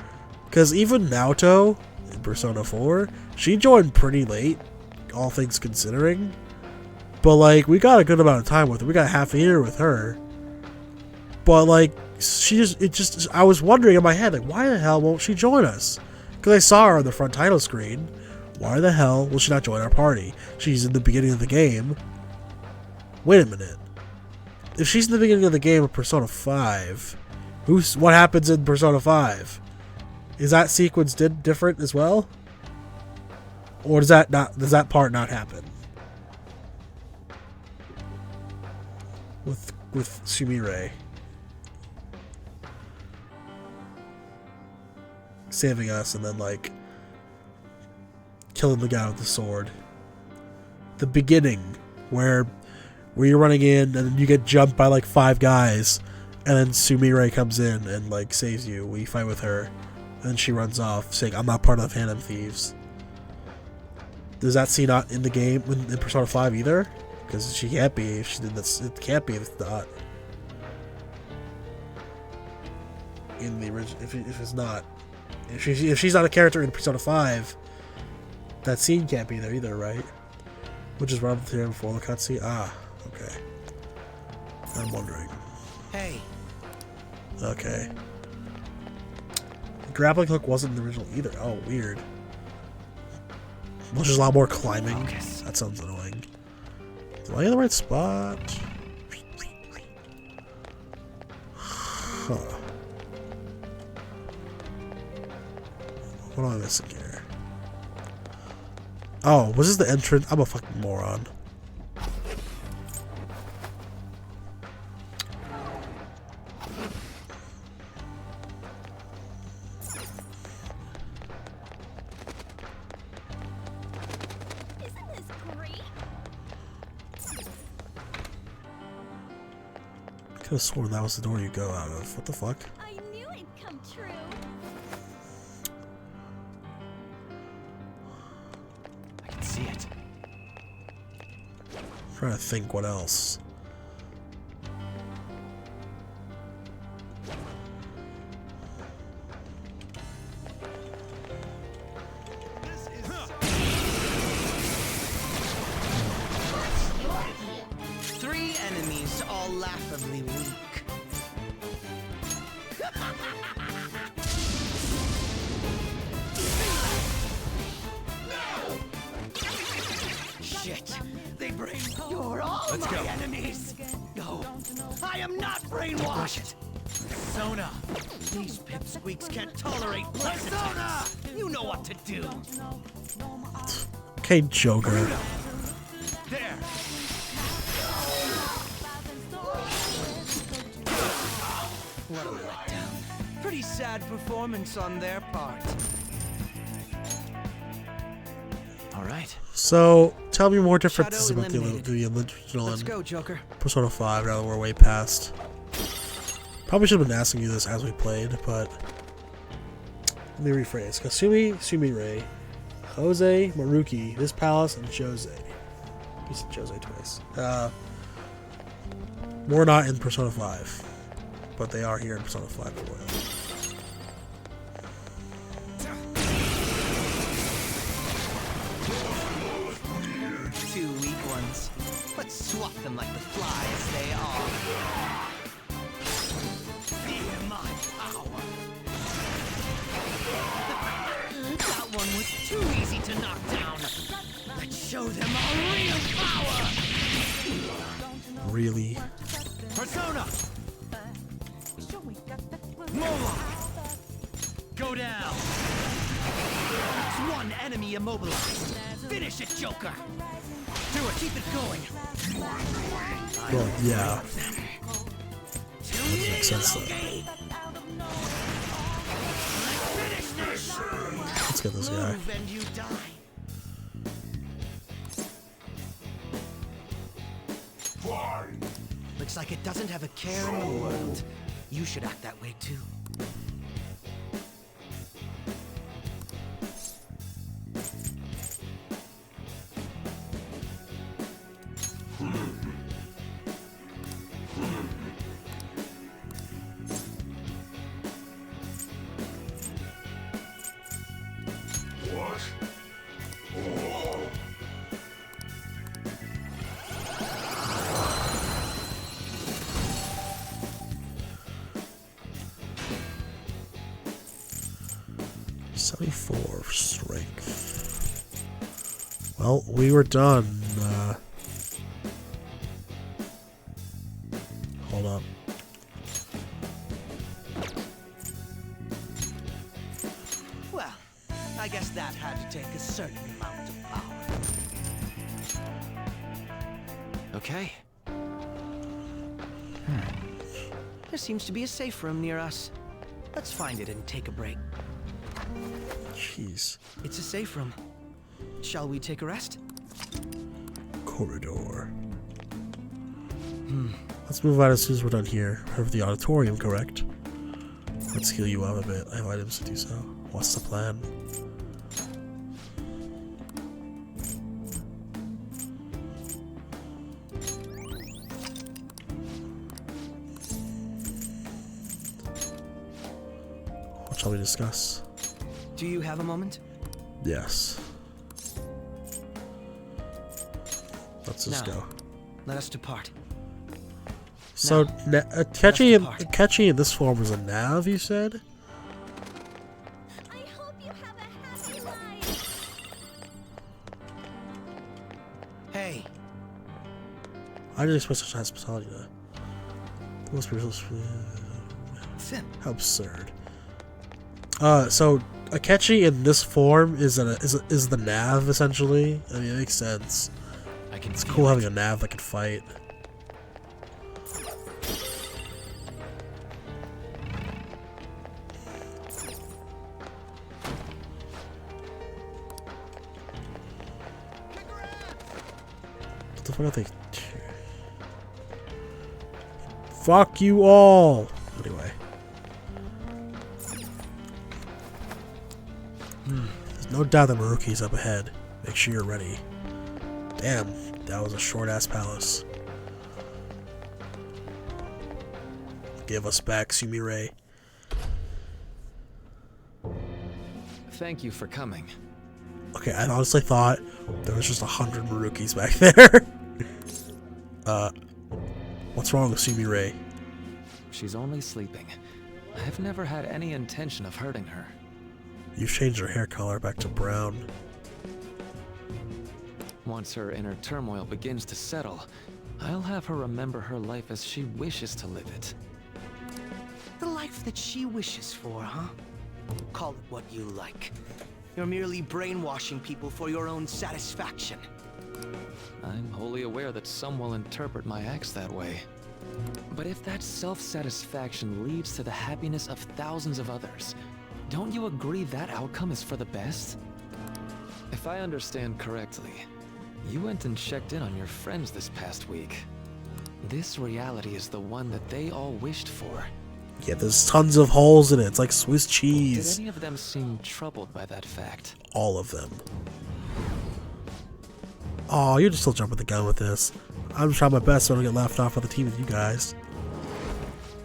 Because even Naoto, in Persona 4, she joined pretty late, all things considering. But, like, we got a good amount of time with her. We got half a year with her. But, like, I was wondering in my head, like, why the hell won't she join us? Because I saw her on the front title screen. Why the hell will she not join our party? She's in the beginning of the game. Wait a minute. If she's in the beginning of the game of Persona 5, what happens in Persona 5? Is that sequence different as well? Or does that part not happen? With Sumire saving us and then, like, killing the guy with the sword. The beginning, where you're running in and you get jumped by, like, 5 guys, and then Sumire comes in and, like, saves you. We fight with her, and then she runs off, saying, "I'm not part of Phantom Thieves." Does that scene not in the game, in Persona 5 either? Because she can't be if she did this. It can't be if it's not. In the original, if it's not. If she's not a character in Persona 5, that scene can't be there either, right? Which is run through before the cutscene. Ah, okay. I'm wondering.
Hey.
Okay. grappling hook wasn't in the original either. Oh, weird. Well, there's a lot more climbing.
Focus.
That sounds annoying. Am I in the right spot? Huh. What am I missing here? Oh, was this the entrance? I'm a fucking moron.
Isn't this great?
I could have sworn that was the door you go out of. What the fuck?
I knew it'd come true.
I can see it.
I'm trying to think what else.
Three enemies, all laughably weak. Shit! They brain. You're all
Let's
my
go.
enemies. No, I am not brainwashed. Persona. These pipsqueaks can't tolerate Persona. You know what to do.
Okay, Joker.
There. What a letdown. Pretty sad performance on their part.
All right.
So, tell me more differences
Shadow
about the
eliminated.
original
Let's
and
go, Joker.
Persona 5 now that we're way past. Probably should have been asking you this as we played, but let me rephrase. Kasumi, Sumire, Jose, Maruki, this palace, and Jose. You said Jose twice. We're not in Persona 5, but they are here in Persona 5 Royal.
Two weak ones. Let's swat them like the flies they are. Fear my power. That one was too easy to knock down. Let's show them our real power.
Really?
Persona. Mola. Go down. It's one enemy immobilized. Finish it, Joker. Do it. Keep it going.
Well, yeah. That makes sense, though. Let's get this guy.
Move and you die. Looks like it doesn't have a care in the world. You should act that way too.
Strength. Well, we were done. Hold up.
Well, I guess that had to take a certain amount of power.
Okay.
There seems to be a safe room near us. Let's find it and take a break.
Jeez.
It's a safe room. Shall we take a rest?
Corridor. Let's move out as soon as we're done here. Over the auditorium, correct? Let's heal you up a bit. I have items to do so. What's the plan? What shall we discuss?
Do you have a moment?
Yes. Let's just
Now,
go.
let us depart.
So,
Now,
Catchy
depart.
in this form was a nav, you said? did expect such hospitality though? How absurd. So Akechi in this form is the nav essentially. I mean, it makes sense. It's cool having a nav that can fight. What the fuck are they? Fuck you all! Anyway. There's no doubt that Maruki's up ahead. Make sure you're ready. Damn, that was a short-ass palace. Give us back, Sumire.
Thank you for coming.
Okay, I honestly thought there was just 100 Marukis back there. What's wrong with Sumire?
She's only sleeping. I've never had any intention of hurting her.
You've changed her hair color back to brown.
Once her inner turmoil begins to settle, I'll have her remember her life as she wishes to live it.
The life that she wishes for, huh? Call it what you like. You're merely brainwashing people for your own satisfaction.
I'm wholly aware that some will interpret my acts that way. But if that self-satisfaction leads to the happiness of thousands of others, don't you agree that outcome is for the best? If I understand correctly, you went and checked in on your friends this past week. This reality is the one that they all wished for.
Yeah, there's tons of holes in it. It's like Swiss cheese.
Did any of them seem troubled by that fact?
All of them. Oh, you're just still jumping the gun with this. I'm trying my best so I don't get left off on the team with you guys.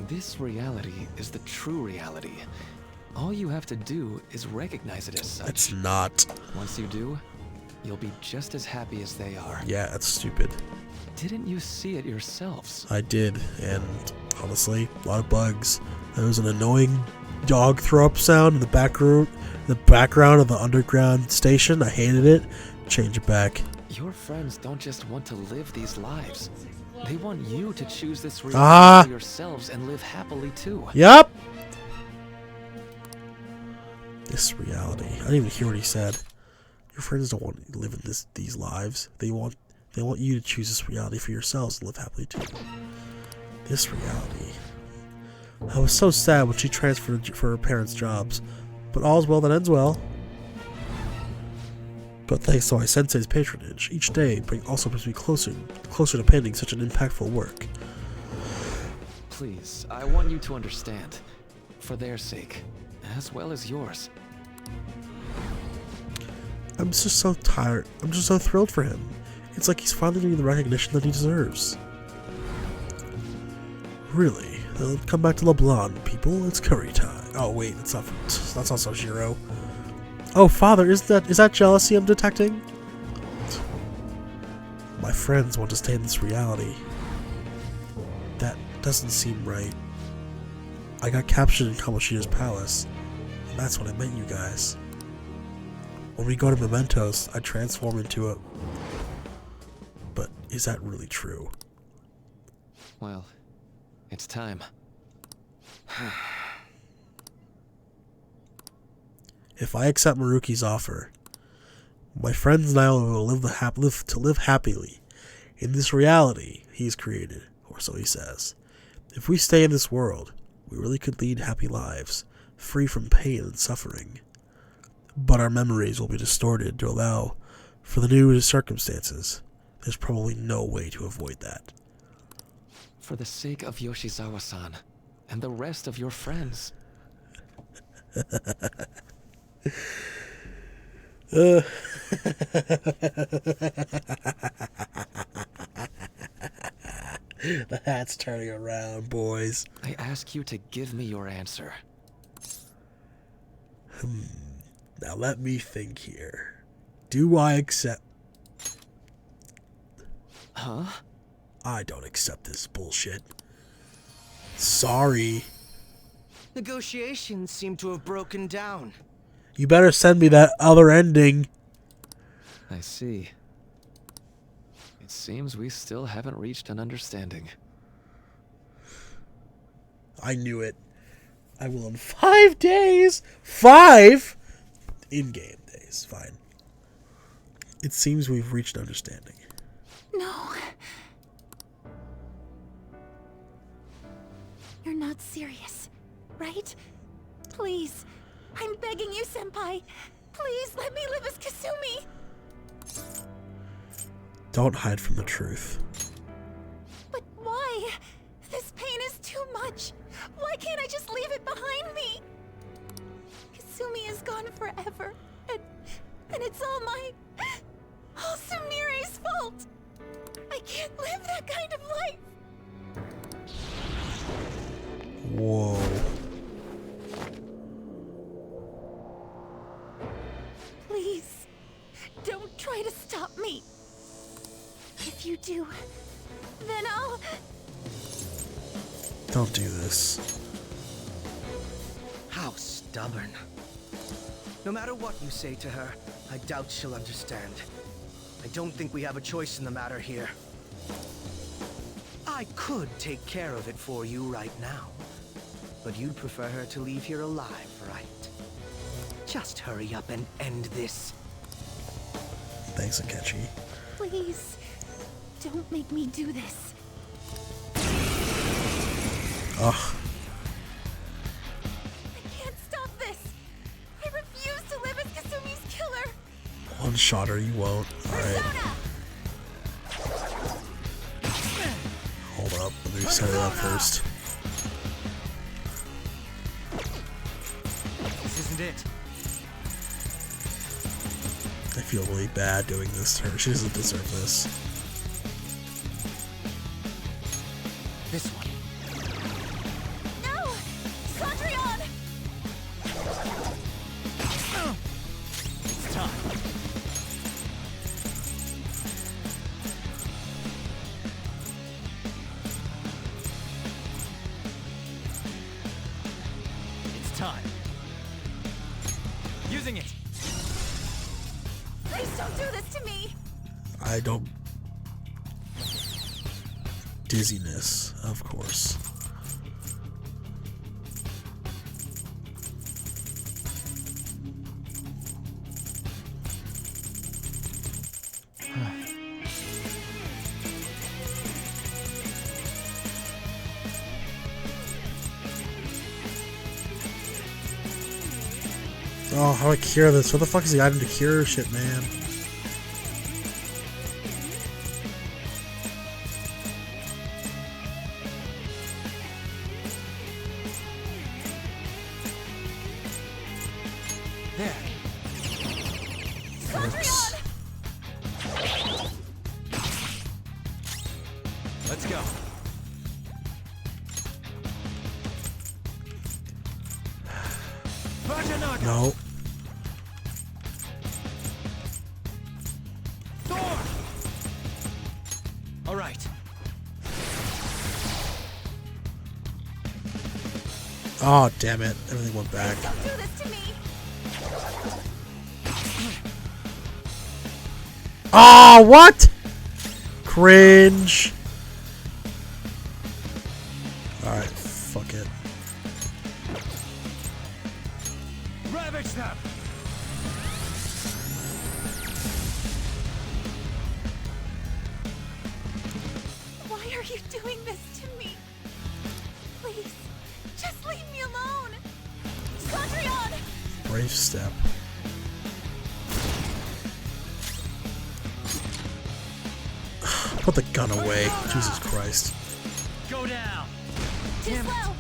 This reality is the true reality. All you have to do is recognize it as such.
It's not.
Once you do, you'll be just as happy as they are.
Yeah, that's stupid.
Didn't you see it yourselves?
I did, and honestly, a lot of bugs. There was an annoying dog throw-up sound in the background of the underground station. I hated it. Change it back.
Your friends don't just want to live these lives. They want you to choose this reality for yourselves and live happily too.
Yup. This reality. I didn't even hear what he said. Your friends don't want you to live in these lives. They want you to choose this reality for yourselves and live happily too. This reality. I was so sad when she transferred for her parents' jobs, but all's well that ends well. But thanks to my sensei's patronage, each day also brings me closer to penning such an impactful work.
Please, I want you to understand, for their sake, as well as yours.
I'm just so tired. I'm just so thrilled for him. It's like he's finally getting the recognition that he deserves. Really? Come back to LeBlanc, people. It's curry time. Oh wait, that's not Soshiro. Oh, father, is that jealousy I'm detecting? My friends want to stay in this reality. That doesn't seem right. I got captured in Kamoshida's palace, and that's when I met you guys. When we go to Mementos, I transform into a... But is that really true?
Well, it's time.
If I accept Maruki's offer, my friends and I will live happily in this reality he's created, or so he says. If we stay in this world, we really could lead happy lives, free from pain and suffering. But our memories will be distorted to allow for the new circumstances. There's probably no way to avoid that.
For the sake of Yoshizawa-san and the rest of your friends.
The hat's turning around, boys.
I ask you to give me your answer.
Now let me think here. Do I accept...
Huh?
I don't accept this bullshit. Sorry.
Negotiations seem to have broken down.
You better send me that other ending.
I see. It
It seems we still haven't reached an understanding.
I knew it. I will in 5 days. 5 in-game days. Fine. It seems we've reached understanding.
No. You're not serious, right? Please. I'm begging you, Senpai. Please let me live as Kasumi.
Don't hide from the truth.
But why? This pain is too much. Why can't I just leave it behind me? Kasumi is gone forever. And it's all Sumire's fault. I can't live that kind of life.
Whoa.
Please, don't try to stop me. If you do, then I'll...
Don't do this.
How stubborn. No matter what you say to her, I doubt she'll understand. I don't think we have a choice in the matter here. I could take care of it for you right now. But you'd prefer her to leave here alive, right? Just hurry up and end this.
Thanks, Akechi.
Please, don't make me do this.
Ugh.
I can't stop this. I refuse to live as Kasumi's killer.
One shot or you won't. Alright.
Persona!
Hold up. Let me set it up first.
This isn't it.
I feel really bad doing this to her. She doesn't deserve this.
This one.
No! Sondrion!
It's time. It's time. Using it.
Please don't do this to me!
I don't... Dizziness, of course. Oh, how do I cure this? What the fuck is the item to cure shit, man?
There.
Works.
Let's go.
No.
Thor! All right.
Oh, damn it. Everything went back.
Don't do this to me!
Oh, what? Cringe. Alright, fuck it.
Ravage them!
Why are you doing this to me? Please, just leave me alone! Sondrion!
Brave step. Put the gun away. Jesus Christ.
Go down!
Too slow!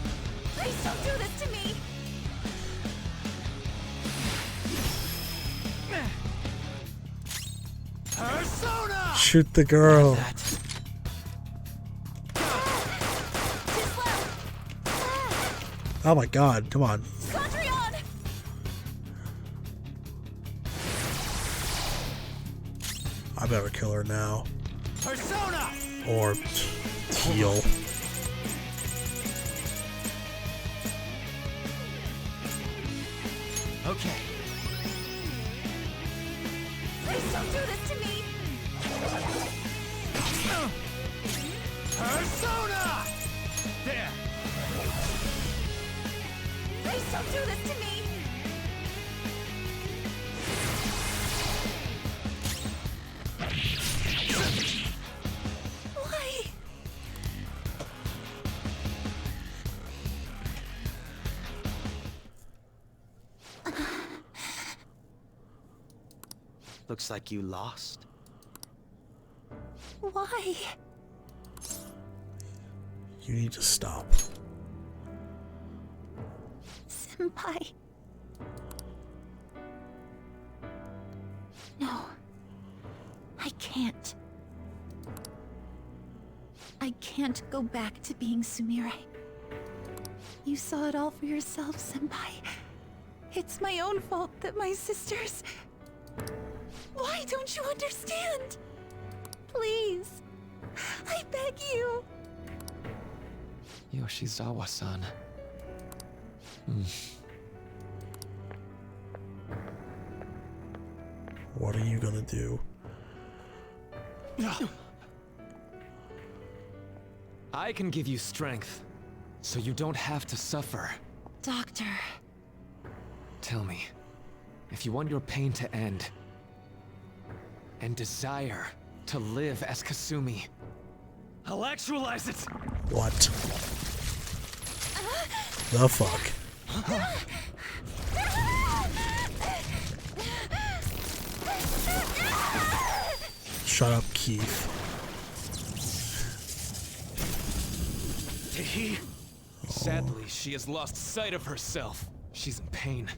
Please don't do this to me!
Persona!
Shoot the girl.
That.
Too slow!
Oh my god, come on.
Sondrion!
I better kill her now.
Persona!
Or heal.
Okay.
Please don't do this to me! Please don't do this to me! Why?
Looks like you lost.
Why?
You need to stop.
Senpai. No. I can't. I can't go back to being Sumire. You saw it all for yourself, Senpai. It's my own fault that my sisters... Why don't you understand? Please. I beg you.
Yoshizawa-san.
What are you gonna do?
I can give you strength, so you don't have to suffer.
Doctor.
Tell me, if you want your pain to end, and desire to live as Kasumi, I'll actualize it!
What? The fuck? Shut up, Keith.
Sadly, she has lost sight of herself. She's in pain.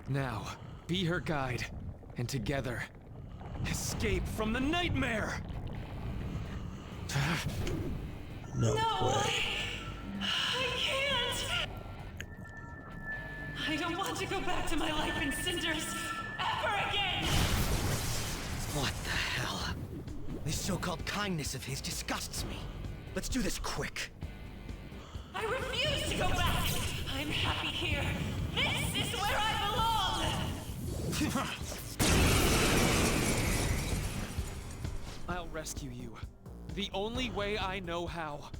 Now, be her guide, and together, escape from the nightmare!
No way.
I can't! I don't want to go back to my life in cinders ever again!
What the hell? This so-called kindness of his disgusts me. Let's do this quick.
I refuse to go back! I'm happy here! This is where I belong!
I'll rescue you. The only way I know how.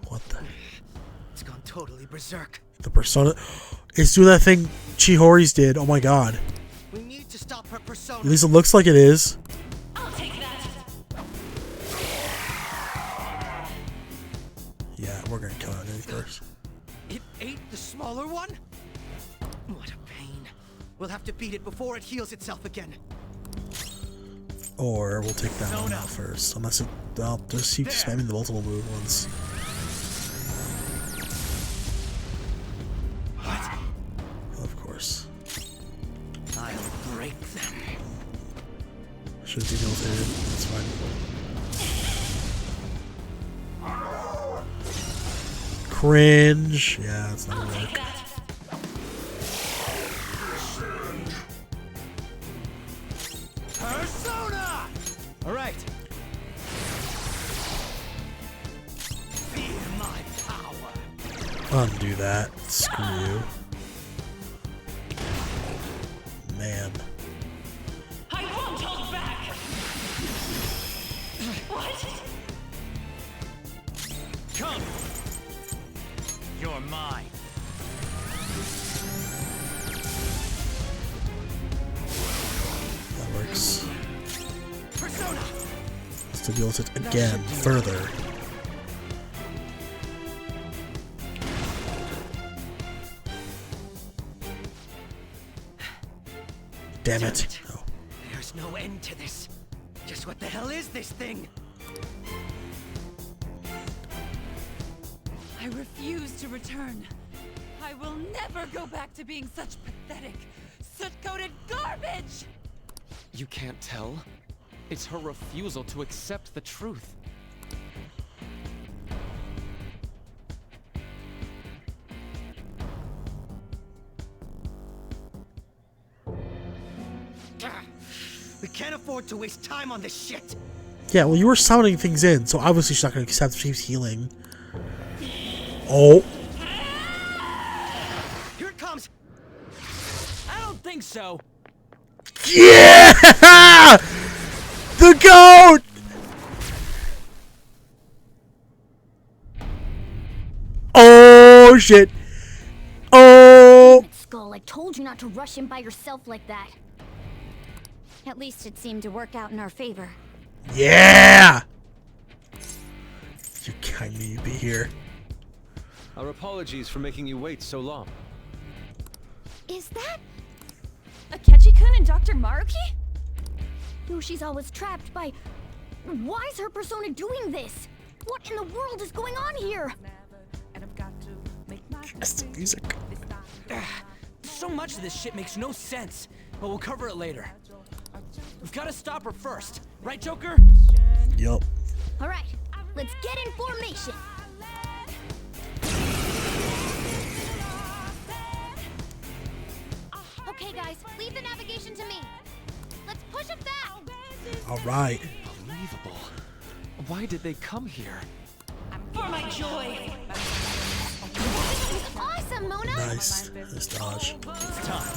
What the?
It's gone totally berserk.
The persona. It's doing that thing Chihori's did. Oh my god.
We need to stop her persona.
At least it looks like it is.
I'll take that!
Yeah, we're gonna kill it first.
It ate the smaller one? What a pain. We'll have to beat it before it heals itself again.
Or we'll take that one out first. Unless it, I'll just keep spamming the multiple move ones.
What?
Of course.
I'll break them.
Should have debilitated. That's fine. Cringe. Yeah, it's not gonna work.
Persona! Alright. Feel my power.
Undo that. Screw you. Man.
I won't hold back! What?
Come! You're mine.
That works.
Persona!
Let's debilitate again. Further. Damn it. Oh.
There's no end to this. Just what the hell is this thing?
I refuse to return. I will never go back to being such pathetic, soot-coated garbage!
You can't tell? It's her refusal to accept the truth.
We can't afford to waste time on this shit.
Yeah, well, you were summoning things in, so obviously she's not going to accept she's healing. Oh.
Here it comes.
I don't think so.
Yeah! The goat! shit. Oh!
Skull, I told you not to rush in by yourself like that. At least it seemed to work out in our favor.
Yeah! You kind need to be here.
Our apologies for making you wait so long.
Is that
Akechi-kun and Dr. Maruki?
Yoshi's always trapped by... Why is her persona doing this? What in the world is going on here?
That's the music.
So much of this shit makes no sense, but we'll cover it later. We've got to stop her first, right, Joker?
Yup.
All right, let's get in formation. Okay, guys, leave the navigation to me. Let's push it back.
Alright.
Unbelievable. Why did they come here?
For my joy.
Awesome, Mona.
Nice. Nice dodge.
It's time.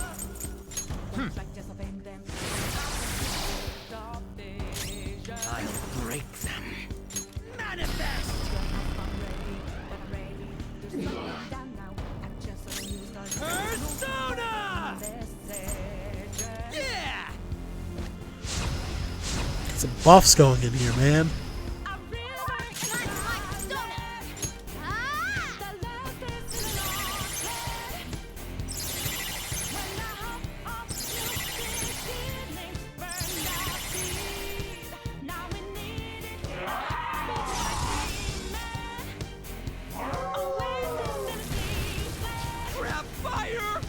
I'll break them. Manifest! Persona! Yeah!
Get some buffs going in here, man.
Crap fire!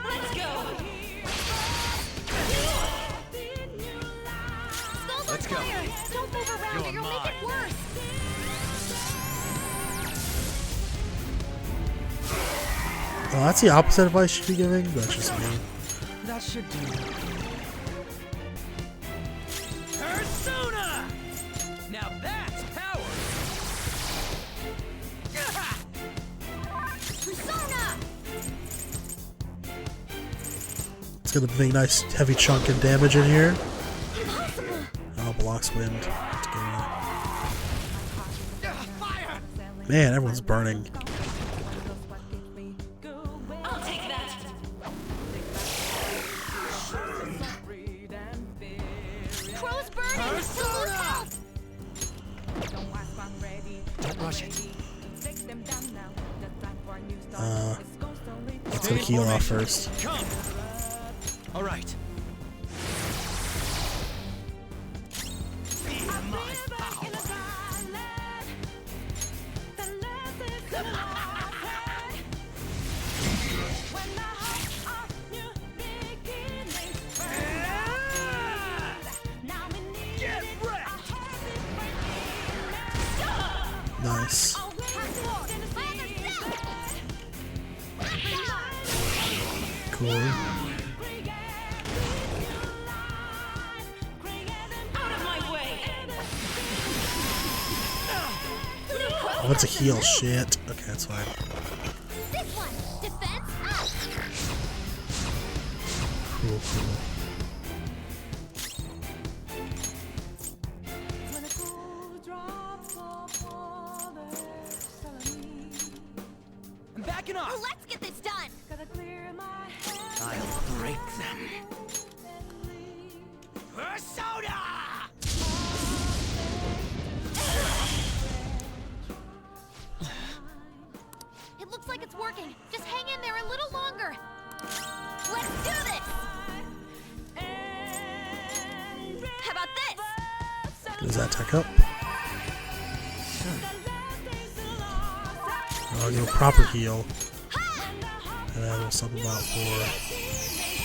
Let's go.
Skulls on
Let's go.
fire! Don't move around or you'll make it worse!
Oh, that's the opposite advice you should be giving. That's just me.
That should do. Persona! Now that's power!
Persona!
It's gonna make a nice heavy chunk of damage in here.
Impossible!
Oh, blocks wind. Let's go.
Fire!
Man, everyone's burning.
I'll take that.
Crow's burning!
Persona! Don't rush it.
Let's go heal off first.
Come! Alright. Feel my power! Get wrecked!
Nice. Cool.
Out of my way.
Oh, it's a heal. Shit. Okay, that's fine.
This one! Defense up!
Cool, cool.
I'm backing off!
Let's get this done!
I'll break them. Persona!
It looks like it's working. Just hang in there a little longer. Let's do this! How about this?
Does that tech up? I'll give a proper heal. And then we'll sub them out for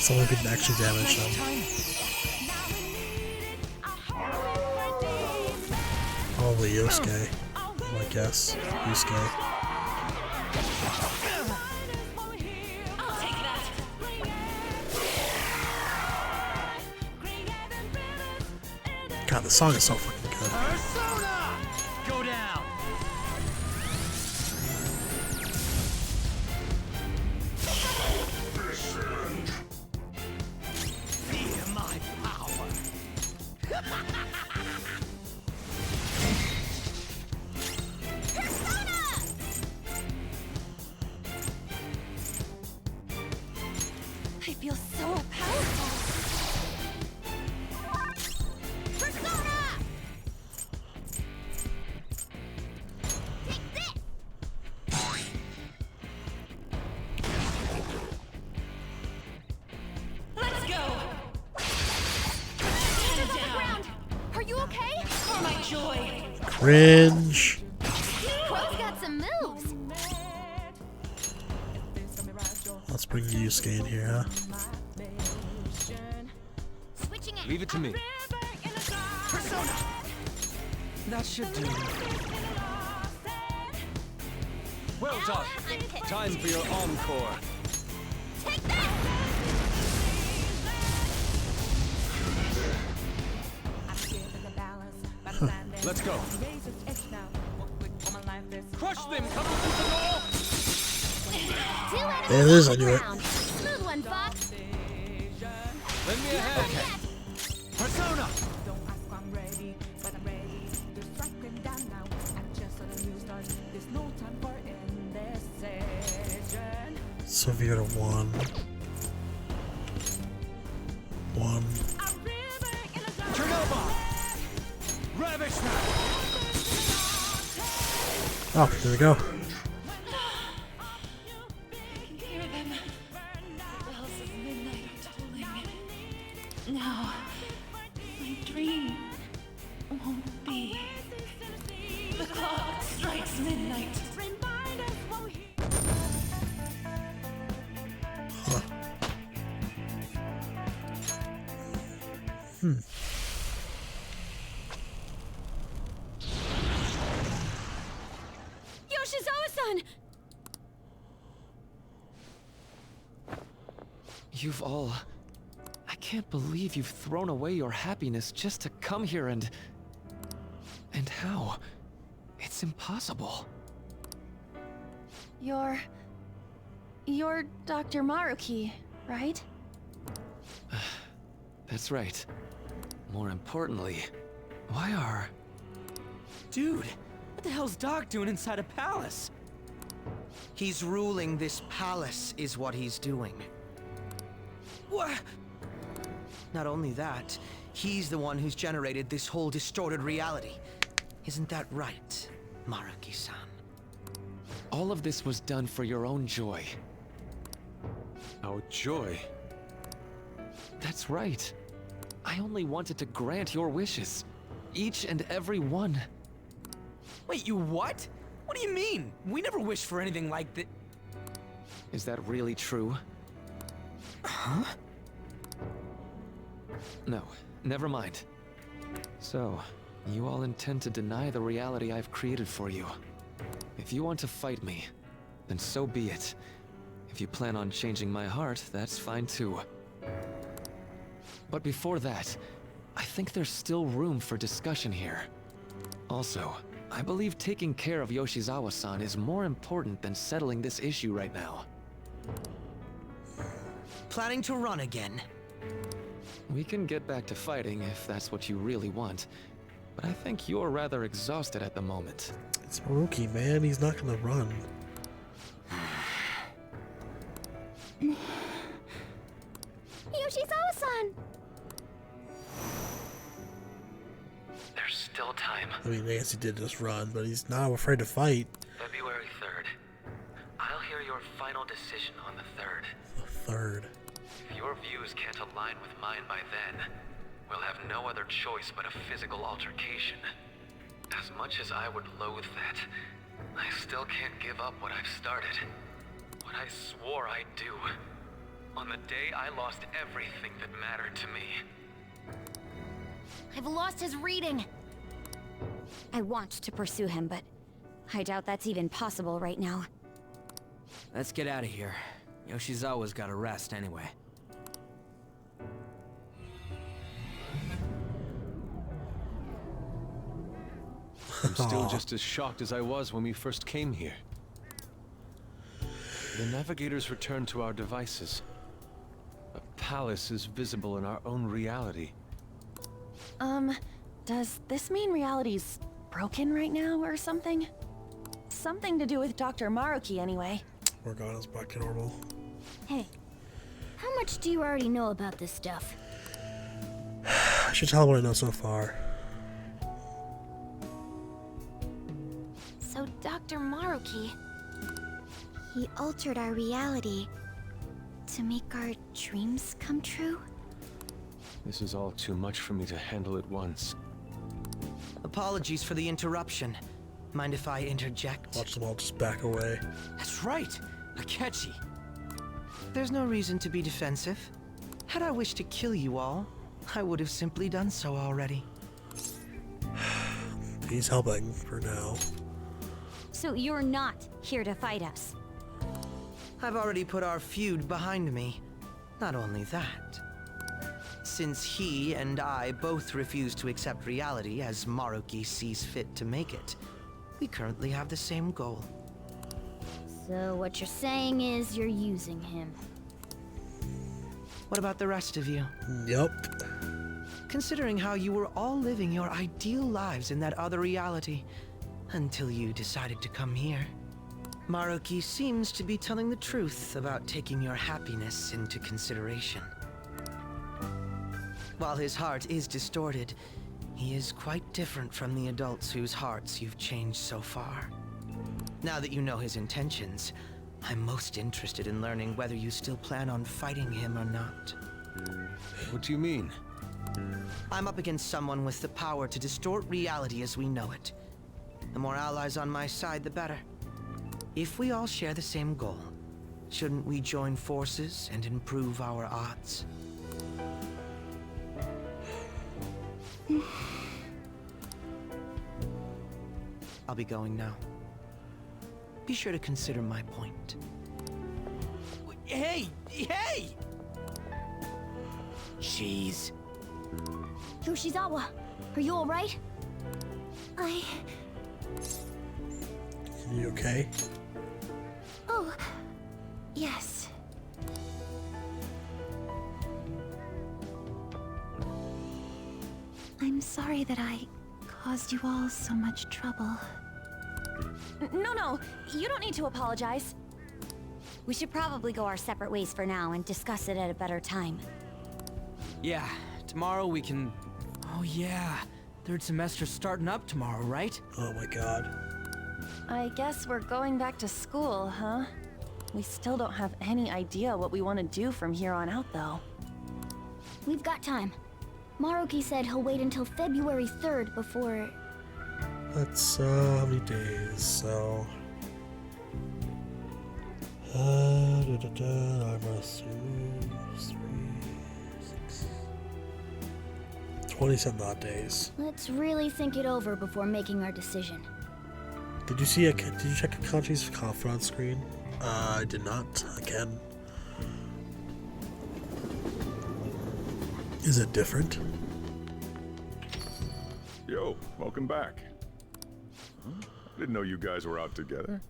someone who can actually damage them. Probably Yosuke, I guess. Yusuke.
I'll take that.
God, the song is so fucking good.
Persona! Go down! Feel my power!
Persona! I feel so powerful. Persona! Take this!
Let's go!
Hands on the ground! Are you okay?
For my joy!
Cringe.
Crow's got some moves.
Let's bring Yusuke in here, huh?
Switching it.
Leave it to me.
Persona! That should do.
Well done. Time for your encore.
Take that!
Let's go. Crush them, coming through the wall.
Two enemies
There it is, I
on the
knew it.
ground. Smooth one, Fox.
Lend me a hand.
Persona!
Severe to 1. 1.
Chernobyl! Ravish now!
Oh, there we go.
Hear them. The bells of midnight are tolling. Now, my dream won't be. The clock strikes midnight.
Huh.
Yoshizawa-san!
You've all... I can't believe you've thrown away your happiness just to come here and how? It's impossible.
You're Dr. Maruki, right?
That's right. More importantly, why are...
Dude, what the hell's Doc doing inside a palace?
He's ruling this palace, is what he's doing.
What?
Not only that, he's the one who's generated this whole distorted reality. Isn't that right, Maruki-san?
All of this was done for your own joy. Our joy? That's right. I only wanted to grant your wishes. Each and every one.
Wait, you what? What do you mean? We never wished for anything like that.
Is that really true?
Huh?
No, never mind. So, you all intend to deny the reality I've created for you. If you want to fight me, then so be it. If you plan on changing my heart, that's fine too. But before that, I think there's still room for discussion here. Also, I believe taking care of Yoshizawa-san is more important than settling this issue right now.
Planning to run again?
We can get back to fighting if that's what you really want, but I think you're rather exhausted at the moment.
It's Maruki, man. He's not gonna run.
Yoshizawa-san!
There's still time.
I mean, Nancy did just run, but he's not afraid to fight.
February 3rd. I'll hear your final decision on the 3rd.
The 3rd.
If your views can't align with mine by then, we'll have no other choice but a physical altercation. As much as I would loathe that, I still can't give up what I've started. What I swore I'd do. On the day I lost everything that mattered to me.
I've lost his reading. I want to pursue him, but I doubt that's even possible right now.
Let's get out of here. Yoshizawa's gotta rest anyway.
I'm still just as shocked as I was when we first came here. The navigators returned to our devices. A palace is visible in our own reality.
Does this mean reality's broken right now or something? Something to do with Dr. Maruki anyway.
Morgana's back to normal.
Hey,
How much do you already know about this stuff?
I should tell him what I know so far.
So Dr. Maruki,
He altered our reality to make our dreams come true?
This is all too much for me to handle at once.
Apologies for the interruption. Mind if I interject?
Watch them all just back away.
That's right. Akechi.
There's no reason to be defensive. Had I wished to kill you all, I would have simply done so already.
He's helping for now.
So you're not here to fight us?
I've already put our feud behind me. Not only that. Since he and I both refuse to accept reality as Maruki sees fit to make it, we currently have the same goal.
So what you're saying is you're using him.
What about the rest of you?
Yep.
Considering how you were all living your ideal lives in that other reality, until you decided to come here. Maruki seems to be telling the truth about taking your happiness into consideration. While his heart is distorted, he is quite different from the adults whose hearts you've changed so far. Now that you know his intentions, I'm most interested in learning whether you still plan on fighting him or not.
What do you mean?
I'm up against someone with the power to distort reality as we know it. The more allies on my side, the better. If we all share the same goal, shouldn't we join forces and improve our odds? I'll be going now. Be sure to consider my point.
Hey! Hey! Jeez.
Yoshizawa, are you alright?
You okay?
Oh, yes. I'm sorry that I caused you all so much trouble.
No, you don't need to apologize.
We should probably go our separate ways for now and discuss it at a better time.
Yeah, tomorrow we can... Oh yeah, third semester's starting up tomorrow, right?
Oh my god.
I guess we're going back to school, huh? We still don't have any idea what we want to do from here on out, though.
We've got time. Maruki said he'll wait until February 3rd before...
That's how many days, so... I'm assuming 27 odd days.
Let's really think it over before making our decision.
Did you check Akachi's confidant screen? I did not. Again. Is it different?
Yo, welcome back. Huh? I didn't know you guys were out together.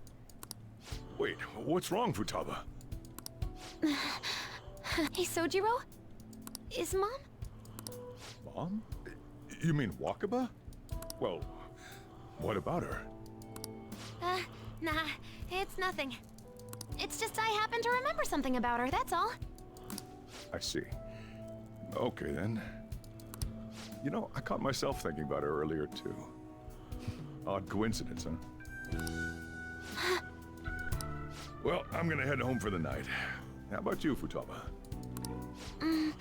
Wait, what's wrong, Futaba?
Hey, Sojiro? Is Mom?
Mom? You mean Wakaba? Well, what about her?
Nah, it's nothing. It's just I happen to remember something about her, that's all.
I see. Okay, then. You know, I caught myself thinking about her earlier, too. Odd coincidence, huh? Well, I'm gonna head home for the night. How about you, Futaba?
I'm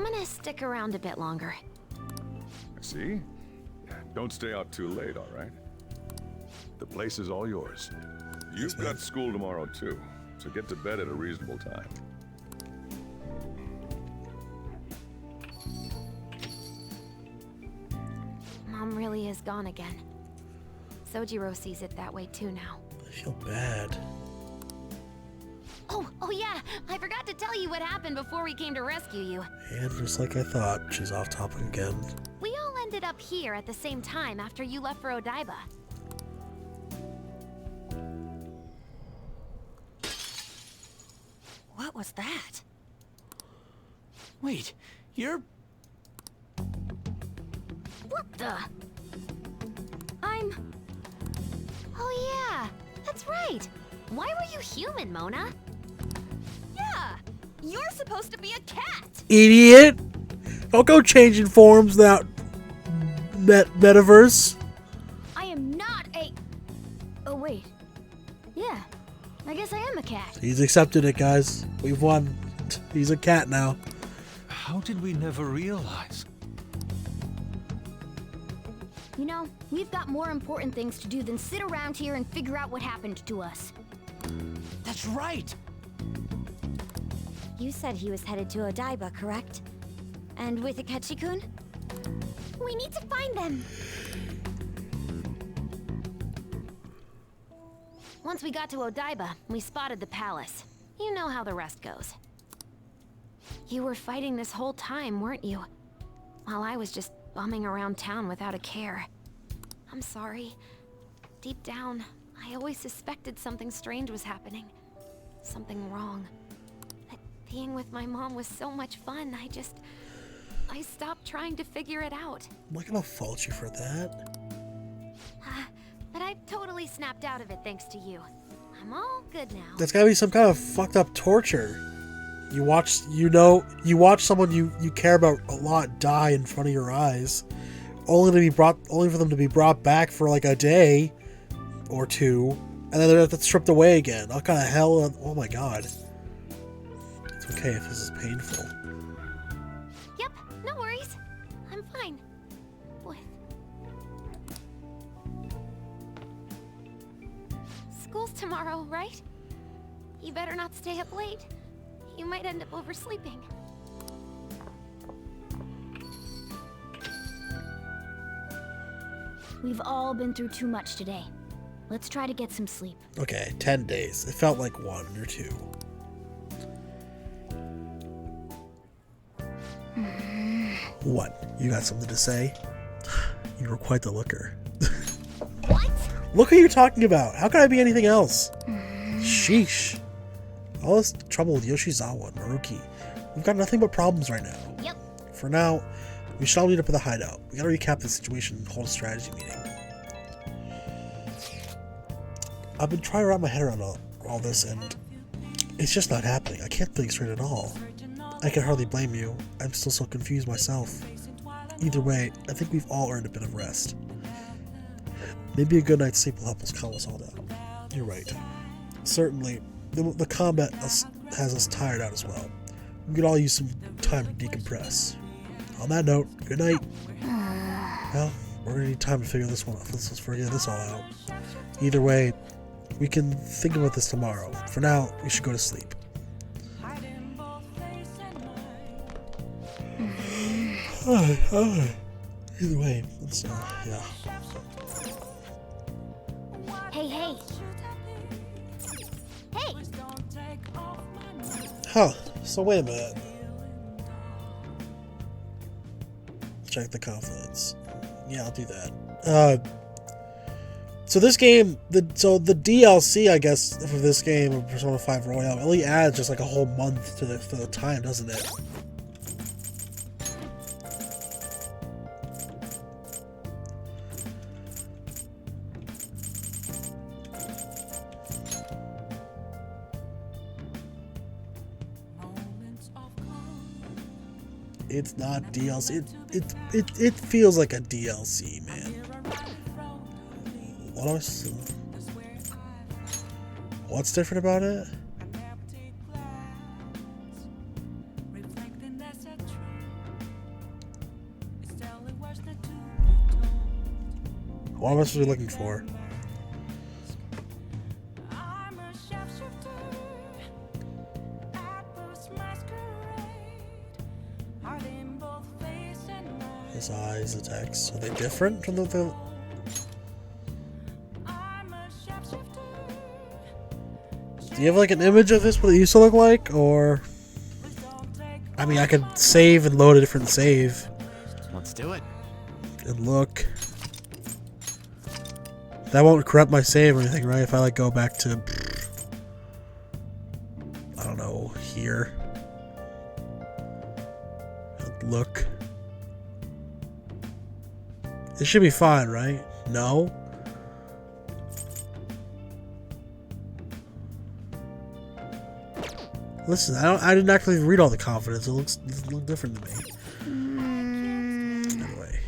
gonna stick around a bit longer.
I see. Don't stay out too late, all right? The place is all yours. You've got school tomorrow, too, so get to bed at a reasonable time.
Mom really is gone again. Sojiro sees it that way too now.
I feel bad.
Oh yeah, I forgot to tell you what happened before we came to rescue you.
And just like I thought, she's off topic again.
We all ended up here at the same time after you left for Odaiba.
What was that?
Wait, you're...
What the?
Oh yeah, that's right. Why were you human, Mona?
Yeah!
You're supposed to be a cat!
Idiot! Don't go changing forms without metaverse.
I am not a... Oh, wait. Yeah, I guess I am a cat.
He's accepted it, guys. We've won. He's a cat now.
How did we never realize?
You know, we've got more important things to do than sit around here and figure out what happened to us.
That's right!
You said he was headed to Odaiba, correct? And with Akechi-kun?
We need to find them! Once we got to Odaiba, we spotted the palace. You know how the rest goes. You were fighting this whole time, weren't you? While I was just bumming around town without a care. I'm sorry. Deep down, I always suspected something strange was happening. Something wrong. That being with my mom was so much fun, I stopped trying to figure it out.
I'm not gonna fault you for that.
But I totally snapped out of it thanks to you. I'm all good now.
That's gotta be some kind of fucked up torture. You watch someone you care about a lot die in front of your eyes, only for them to be brought back for like a day or two, and then they're stripped away again. What kind of hell? Oh my god. It's okay if this is painful.
Yep, no worries. I'm fine. School's tomorrow, right? You better not stay up late. You might end up oversleeping. We've all been through too much today. Let's try to get some sleep.
Okay, 10 days. It felt like 1 or 2. What? You got something to say? You were quite the looker.
What?
Look who you're talking about. How could I be anything else? Sheesh. All this trouble with Yoshizawa and Maruki. We've got nothing but problems right now.
Yep.
For now, we shall meet up at the hideout. We gotta recap the situation and hold a strategy meeting. I've been trying to wrap my head around all this, and it's just not happening. I can't think straight at all. I can hardly blame you. I'm still so confused myself. Either way, I think we've all earned a bit of rest. Maybe a good night's sleep will help us calm us all down. You're right. Certainly, the combat has us tired out as well. We could all use some time to decompress. On that note, good night. Well, we're gonna need time to figure this one out. Let's figure this all out. Either way, we can think about this tomorrow. For now, we should go to sleep. Either way, let's yeah.
Hey. Hey!
Huh, so wait a minute. Check the confidence. Yeah, I'll do that. So this game, the DLC, I guess, for this game of Persona 5 Royal, only adds just like a whole month to the time, doesn't it? It's not DLC. It feels like a DLC, man. What's different about it? What am I supposed to be looking for? His eyes, the text. Are they different from the Do you have like an image of this, what it used to look like? Or I mean, I could save and load a different save.
Let's do it.
And look. That won't corrupt my save or anything, right? If I like go back to, I don't know, here. Look. It should be fine, right? No? Listen, I didn't actually read all the confidence. It looks different to me. Anyway.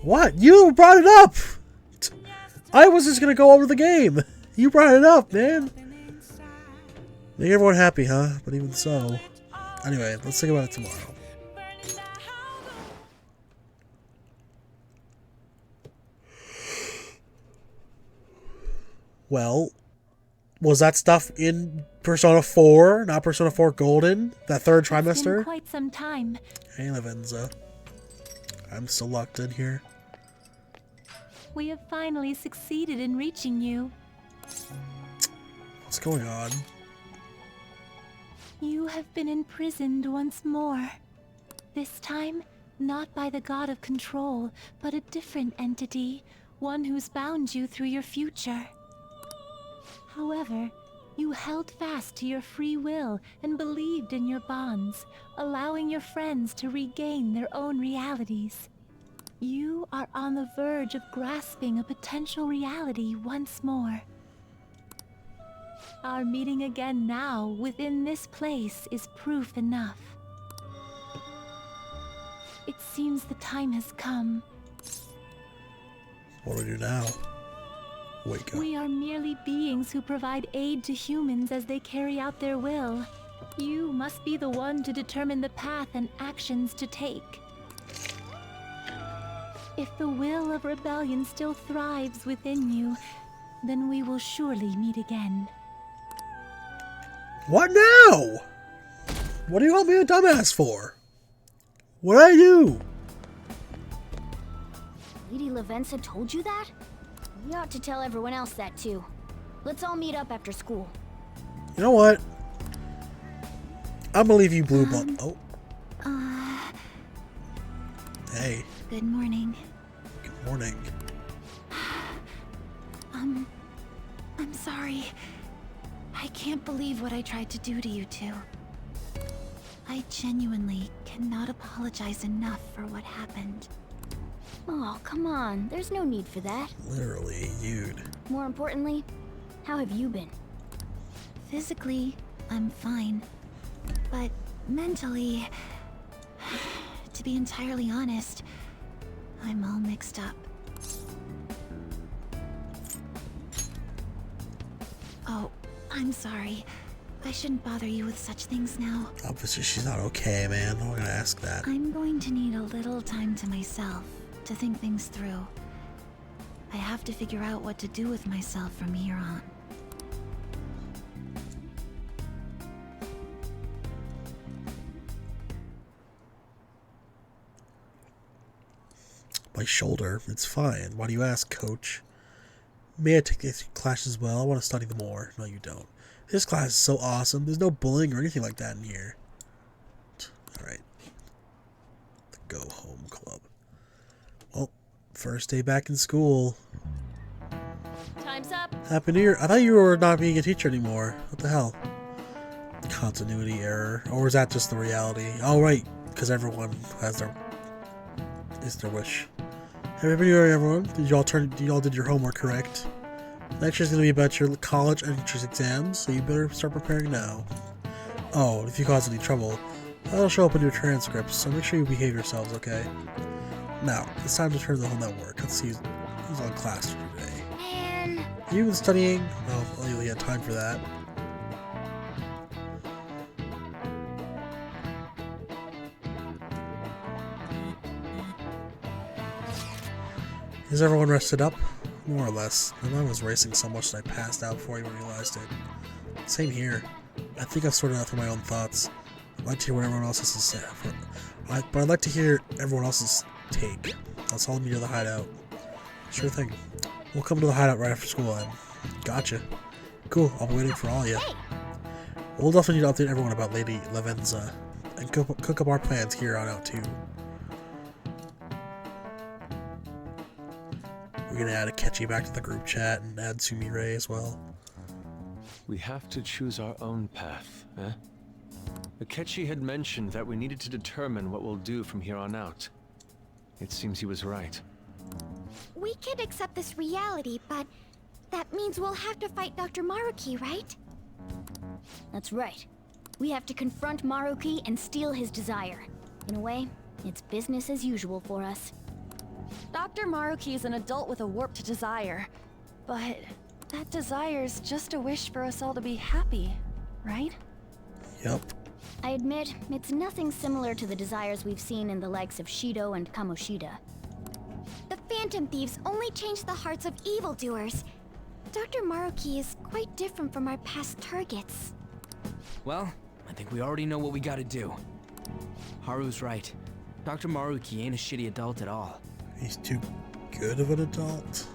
What? You brought it up! I was just gonna go over the game. You brought it up, man. Make everyone happy, huh? But even so. Anyway, let's think about it tomorrow. Well, was that stuff in Persona 4, not Persona 4 Golden? That third trimester?
It's been quite some time.
Hey, Lavenza. I'm still locked in here.
We have finally succeeded in reaching you.
What's going on?
You have been imprisoned once more. This time, not by the god of control, but a different entity, one who's bound you through your future. However, you held fast to your free will and believed in your bonds, allowing your friends to regain their own realities. You are on the verge of grasping a potential reality once more. Our meeting again now, within this place, is proof enough. It seems the time has come.
What do we do now? Wake up.
We are merely beings who provide aid to humans as they carry out their will. You must be the one to determine the path and actions to take. If the will of rebellion still thrives within you, then we will surely meet again.
What now? What do you want me a dumbass for? What did I do?
Lady Lavenza told you that? We ought to tell everyone else that too. Let's all meet up after school.
You know what? I'm gonna leave you blue ball. Oh. Hey.
Good morning.
Good morning.
I'm sorry. I can't believe what I tried to do to you two. I genuinely cannot apologize enough for what happened.
Oh, come on. There's no need for that.
Literally, you'd.
More importantly, how have you been?
Physically, I'm fine. But mentally, to be entirely honest, I'm all mixed up. Oh, I'm sorry. I shouldn't bother you with such things now.
Obviously, she's not okay, man. I'm not gonna ask that.
I'm going to need a little time to myself to think things through. I have to figure out what to do with myself from here on.
My shoulder. It's fine. Why do you ask, coach? May I take this class as well? I want to study them more. No, you don't. This class is so awesome. There's no bullying or anything like that in here. Alright. The Go Home Club. Well, first day back in school.
Time's up.
Happy New Year. I thought you were not being a teacher anymore. What the hell? Continuity error. Or is that just the reality? Oh, right. Because everyone has their... is their wish. Happy New Year, everyone. Did you all did your homework correct? Next year's going to be about your college entrance exams, so you better start preparing now. Oh, if you cause any trouble, that'll show up in your transcripts, so make sure you behave yourselves, okay? Now, it's time to turn the whole network. Let's see who's on class for today.
Man.
You been studying? Oh, you only had time for that. Is everyone rested up? More or less. My mind was racing so much that I passed out before I even realized it. Same here. I think I've sorted out through my own thoughts. I'd like to hear what everyone else has to say. But I'd like to hear everyone else's take. Let's all meet at the hideout. Sure thing. We'll come to the hideout right after school then. Gotcha. Cool, I'll be waiting for all of you. We'll definitely need to update everyone about Lady Lavenza. And cook up our plans here on out too. We're gonna add Akechi back to the group chat and add Sumire as well.
We have to choose our own path, eh? Akechi had mentioned that we needed to determine what we'll do from here on out. It seems he was right.
We can accept this reality, but that means we'll have to fight Dr. Maruki, right?
That's right. We have to confront Maruki and steal his desire. In a way, it's business as usual for us.
Dr. Maruki is an adult with a warped desire. But that desire's just a wish for us all to be happy, right?
Yep.
I admit, it's nothing similar to the desires we've seen in the likes of Shido and Kamoshida.
The Phantom Thieves only change the hearts of evildoers. Dr. Maruki is quite different from our past targets.
Well, I think we already know what we gotta do. Haru's right. Dr. Maruki ain't a shitty adult at all.
He's too good of an adult.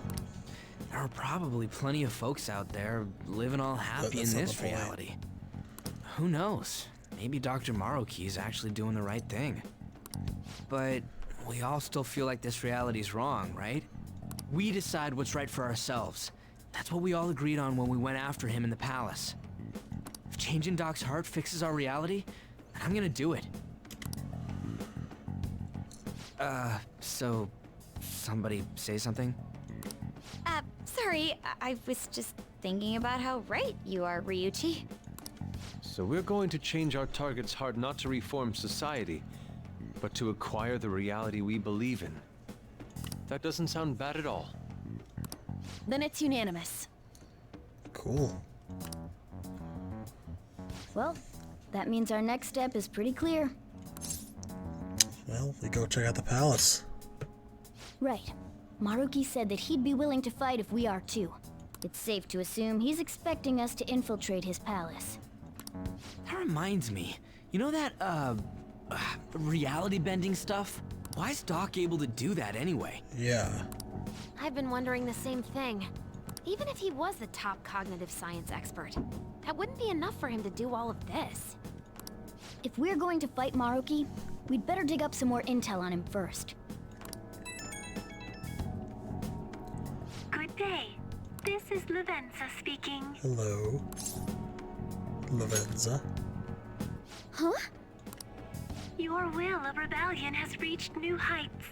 There are probably plenty of folks out there living all happy in this reality. Who knows? Maybe Dr. Maruki is actually doing the right thing. But we all still feel like this reality's wrong, right? We decide what's right for ourselves. That's what we all agreed on when we went after him in the palace. If changing Doc's heart fixes our reality, then I'm gonna do it. So somebody say something?
Sorry, I was just thinking about how right you are, Ryuichi.
So we're going to change our target's heart not to reform society, but to acquire the reality we believe in. That doesn't sound bad at all.
Then it's unanimous.
Cool.
Well, that means our next step is pretty clear.
Well, we go check out the palace.
Right. Maruki said that he'd be willing to fight if we are too. It's safe to assume he's expecting us to infiltrate his palace.
That reminds me. You know that, reality bending stuff? Why is Doc able to do that anyway?
Yeah.
I've been wondering the same thing. Even if he was the top cognitive science expert, that wouldn't be enough for him to do all of this.
If we're going to fight Maruki, we'd better dig up some more intel on him first.
Good day. This is Lavenza speaking.
Hello. Lavenza.
Huh?
Your will of rebellion has reached new heights.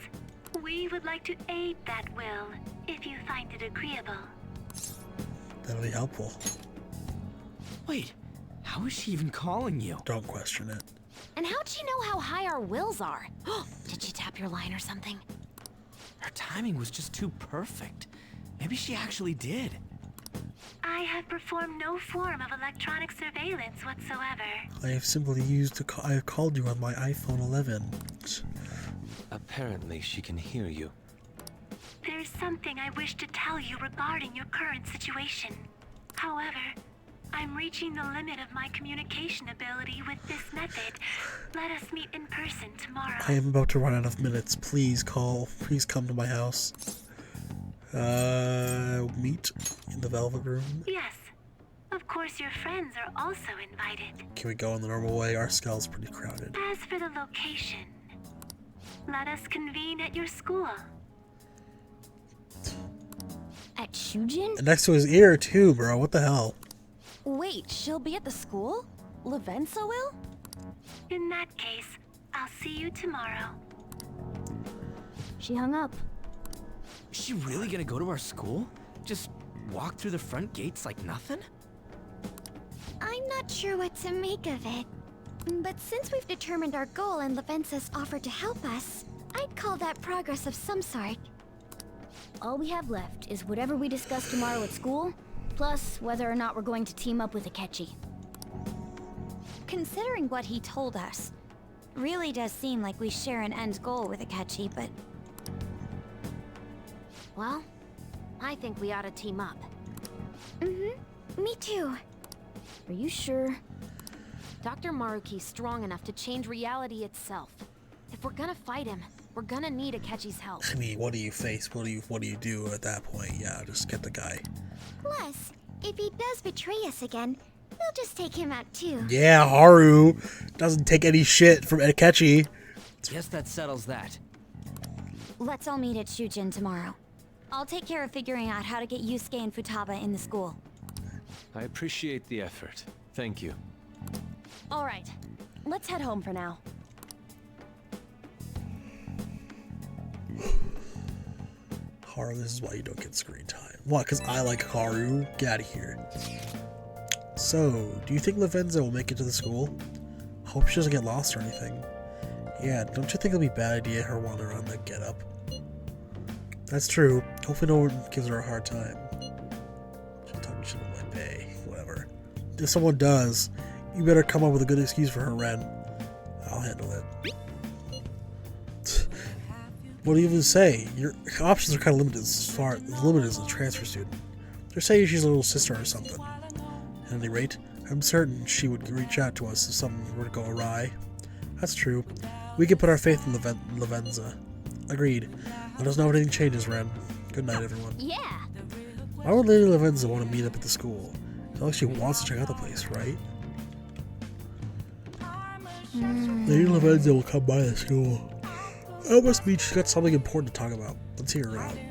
We would like to aid that will, if you find it agreeable.
That'll be helpful.
Wait, how is she even calling you?
Don't question it.
And how'd she know how high our wills are? Did she tap your line or something?
Her timing was just too perfect. Maybe she actually did.
I have performed no form of electronic surveillance whatsoever.
I have simply I have called you on my iPhone 11.
Apparently, she can hear you.
There's something I wish to tell you regarding your current situation. However, I'm reaching the limit of my communication ability with this method. Let us meet in person tomorrow.
I am about to run out of minutes. Please come to my house. Meet in the Velvet Room.
Yes. Of course, your friends are also invited.
Can we go in the normal way? Our skull's pretty crowded.
As for the location, let us convene at your school.
At Shujin?
And next to his ear, too, bro. What the hell?
Wait, she'll be at the school? Lavenza will?
In that case, I'll see you tomorrow.
She hung up.
Is she really gonna go to our school? Just walk through the front gates like nothing?
I'm not sure what to make of it. But since we've determined our goal and Lavenza's offered to help us, I'd call that progress of some sort.
All we have left is whatever we discuss tomorrow at school, plus whether or not we're going to team up with Akechi.
Considering what he told us, really does seem like we share an end goal with Akechi, but...
Well, I think we ought to team up.
Me too.
Are you sure?
Dr. Maruki's strong enough to change reality itself. If we're gonna fight him, we're gonna need Akechi's help.
I mean, what do you face? What do you do at that point? Yeah, just get the guy.
Plus, if he does betray us again, we'll just take him out too.
Yeah, Haru doesn't take any shit from Akechi.
Guess that settles that.
Let's all meet at Shujin tomorrow. I'll take care of figuring out how to get Yusuke and Futaba in the school.
I appreciate the effort. Thank you.
All right, let's head home for now.
Haru, this is why you don't get screen time. What, because I like Haru? Get out of here. So, do you think Lavenza will make it to the school? Hope she doesn't get lost or anything. Yeah, don't you think it'll be a bad idea her wandering around that getup? That's true. Hopefully no one gives her a hard time. She's talking shit about my pay. Whatever. If someone does, you better come up with a good excuse for her, Ren. I'll handle it. What do you even say? Your options are kind of limited as a transfer student. They're saying she's a little sister or something. At any rate, I'm certain she would reach out to us if something were to go awry. That's true. We can put our faith in Lavenza. Agreed. Let us know if anything changes, Ren. Good night, everyone.
Yeah.
Why would Lady Lavenza want to meet up at the school? It's not like she wants to check out the place, right? Lady Lavenza will come by the school. That must mean she's got something important to talk about. Let's hear her out.
Hey.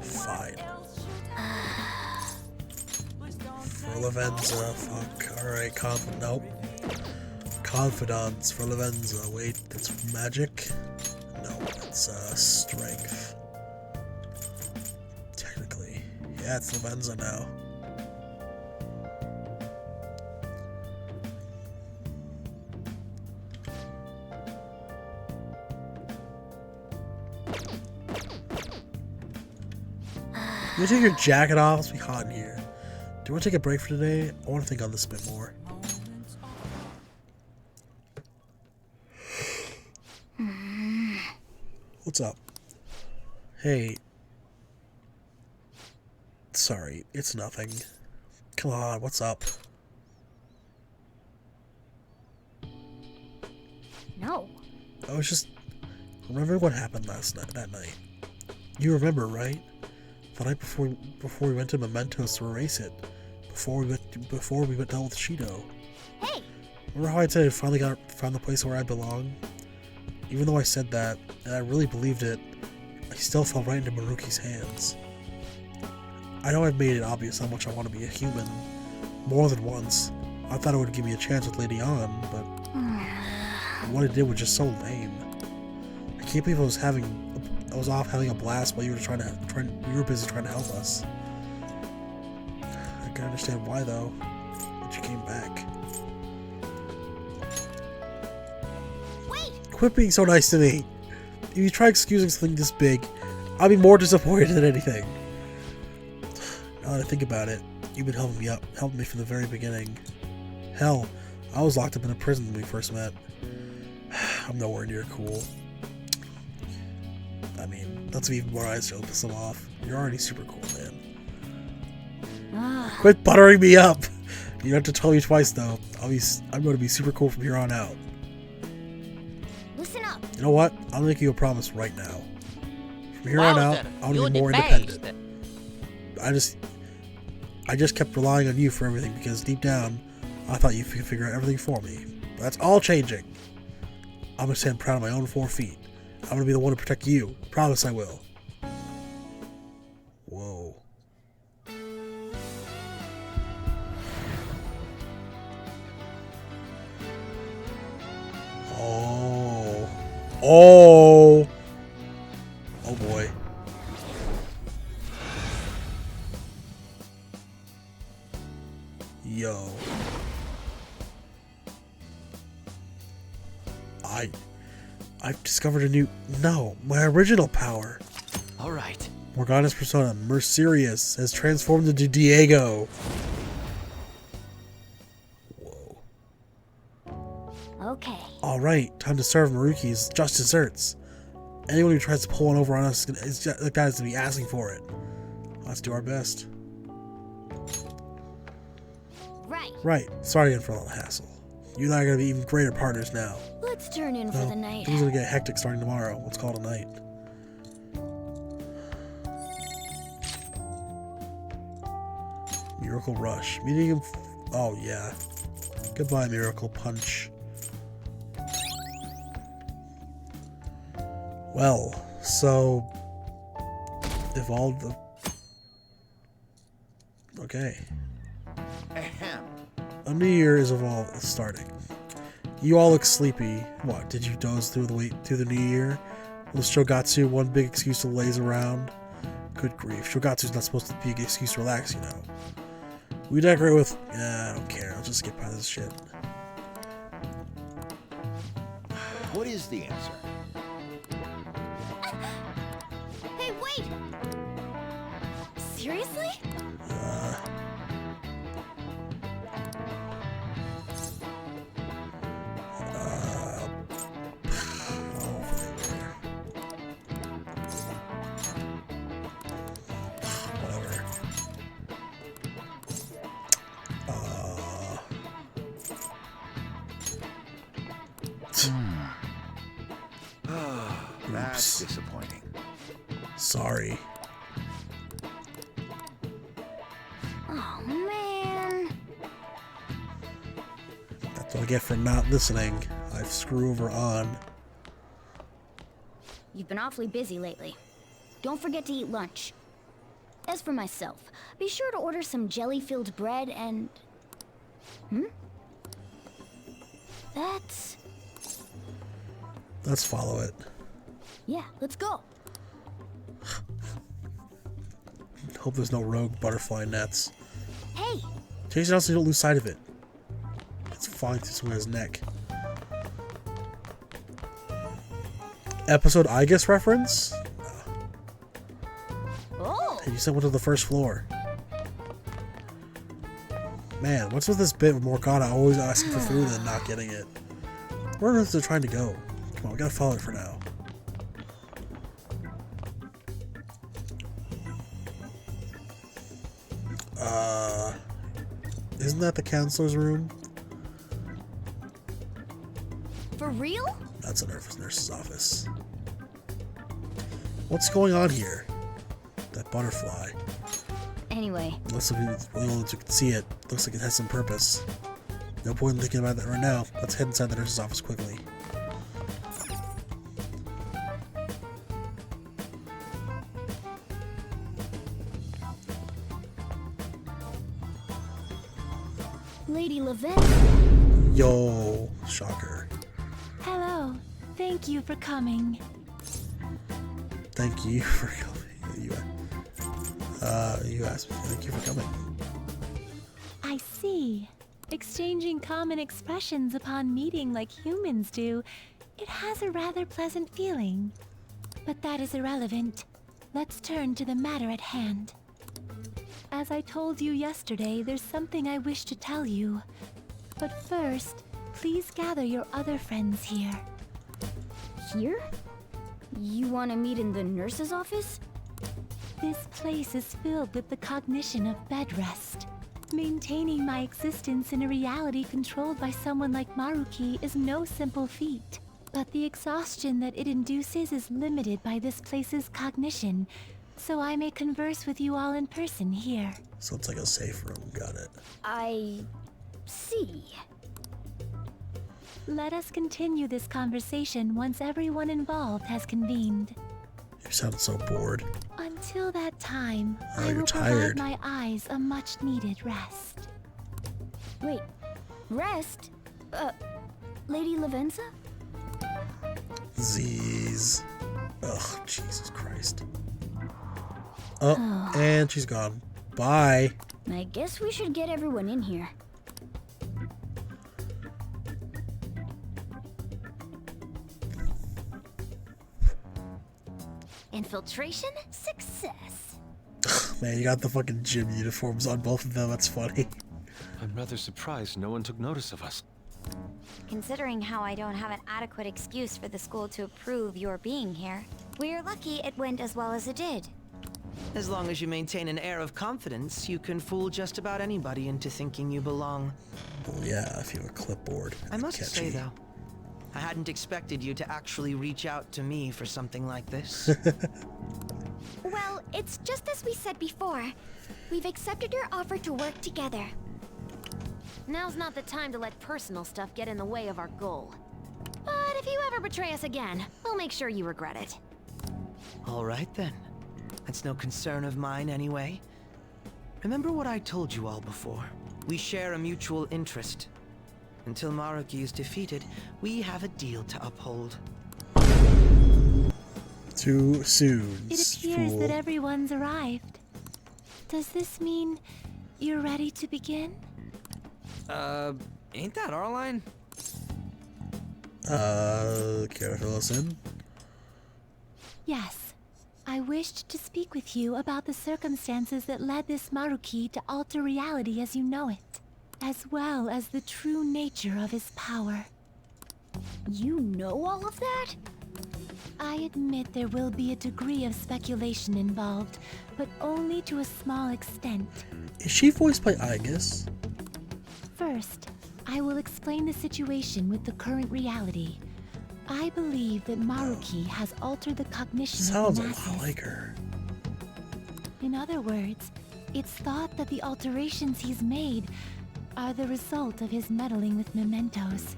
Fine. For Lavenza, fuck. Alright, nope. Confidants for Lavenza. Wait, that's magic? No, it's strength. Technically. Yeah, it's Lavenza now. You take your jacket off? It's be hot in here. Do you want to take a break for today? I want to think on this a bit more. What's up? Hey. Sorry, it's nothing. Come on, what's up?
No.
I was just remembering what happened that night. You remember, right? The night before we went to Mementos to erase it. Before we went down with Shido.
Hey.
Remember how I said I finally found the place where I belong? Even though I said that, and I really believed it, I still fell right into Maruki's hands. I know I've made it obvious how much I want to be a human, more than once. I thought it would give me a chance with Lady An, but what it did was just so lame. I can't believe I was off having a blast while you were busy trying to help us. I can understand why though, but you came back.
Wait.
Quit being so nice to me. If you try excusing something this big, I'll be more disappointed than anything. Now that I think about it, you've been helping me from the very beginning. Hell, I was locked up in a prison when we first met. I'm nowhere near cool. I mean, that's even more eyes to piss them off. You're already super cool, man. Quit buttering me up! You don't have to tell me twice, though. I'm going to be super cool from here on out.
Listen up.
You know what? I'll make you a promise right now. From here on out, I want to be more independent. I just kept relying on you for everything because deep down, I thought you could figure out everything for me. But that's all changing. I'm going to stand proud on my own 4 feet. I'm going to be the one to protect you. Promise I will. Whoa. Oh. Oh. Oh boy. Yo. I've discovered a new... No, my original power.
Alright.
Morgana's persona, Mercurius, has transformed into Diego. Whoa.
Okay.
Alright, time to serve Maruki's just desserts. Anyone who tries to pull one over on us is like that is to be asking for it. Let's do our best. Right. Sorry again for all the hassle. You and I are going to be even greater partners now.
Let's turn in for the night.
Things are going to get hectic starting tomorrow. Let's call it a night. Miracle Rush. Meeting him... Oh, yeah. Goodbye, Miracle Punch. Well, so... Evolved the... Okay. A new year is starting. You all look sleepy. What, did you doze through the new year? Was Shogatsu one big excuse to laze around? Good grief, Shogatsu's not supposed to be an excuse to relax, you know. We decorate with... I don't care, I'll just skip by this shit.
What is the answer?
Hey, wait! Seriously?
That's disappointing.
Sorry.
Oh, man.
That's what I get for not listening. I screw over on.
You've been awfully busy lately. Don't forget to eat lunch. As for myself, be sure to order some jelly-filled bread and...
Let's follow it.
Yeah, let's go.
Hope there's no rogue butterfly nets.
Hey!
Chase it out so you don't lose sight of it. It's flying through someone's neck. Episode I guess reference?
Oh!
Hey, you sent one to the first floor. Man, what's with this bit with Morgana always asking for food and not getting it? Where on earth is it trying to go? Come on, we gotta follow it for now. Isn't that the counselor's room?
For real?
That's a nurse's office. What's going on here? That butterfly.
Anyway.
Unless we can see it, looks like it has some purpose. No point in thinking about that right now. Let's head inside the nurse's office quickly.
Lady Levenza.
Yo, shocker.
Hello. Thank you for coming.
Thank you for coming. You asked me. Thank you for coming.
I see. Exchanging common expressions upon meeting like humans do, it has a rather pleasant feeling. But that is irrelevant. Let's turn to the matter at hand. As I told you yesterday, there's something I wish to tell you. But first, please gather your other friends here.
Here? You want to meet in the nurse's office?
This place is filled with the cognition of bed rest. Maintaining my existence in a reality controlled by someone like Maruki is no simple feat. But the exhaustion that it induces is limited by this place's cognition, so I may converse with you all in person here.
So it's like a safe room, got it.
I see.
Let us continue this conversation once everyone involved has convened.
You sound so bored.
Until that time,
Oh,
I
you're
will
tired.
provide my eyes a much-needed rest.
Wait, rest? Lady Levenza?
Z's. Ugh, Jesus Christ. Oh, and she's gone. Bye.
I guess we should get everyone in here.
Infiltration success.
Man, you got the fucking gym uniforms on both of them. That's funny.
I'm rather surprised no one took notice of us.
Considering how I don't have an adequate excuse for the school to approve your being here, we're lucky it went as well as it did.
As long as you maintain an air of confidence, you can fool just about anybody into thinking you belong.
Well, yeah, if you have a clipboard.
I must say,
Catchy.
though, I hadn't expected you to actually reach out to me for something like this.
Well, it's just as we said before. We've accepted your offer to work together. Now's not the time to let personal stuff get in the way of our goal. But if you ever betray us again, we'll make sure you regret it.
All right, then. That's no concern of mine anyway. Remember what I told you all before. We share a mutual interest. Until Maruki is defeated, we have a deal to uphold.
Too soon.
It appears that everyone's arrived. Does this mean you're ready to begin?
Ain't that our line?
Care to fill us in?
Yes. I wished to speak with you about the circumstances that led this Maruki to alter reality as you know it, as well as the true nature of his power.
You know all of that?
I admit there will be a degree of speculation involved, but only to a small extent.
Is she voiced by Aegis?
First, I will explain the situation with the current reality. I believe that Maruki has altered the cognition
Sounds
of
a
the masses.
lot like her.
In other words, it's thought that the alterations he's made are the result of his meddling with mementos.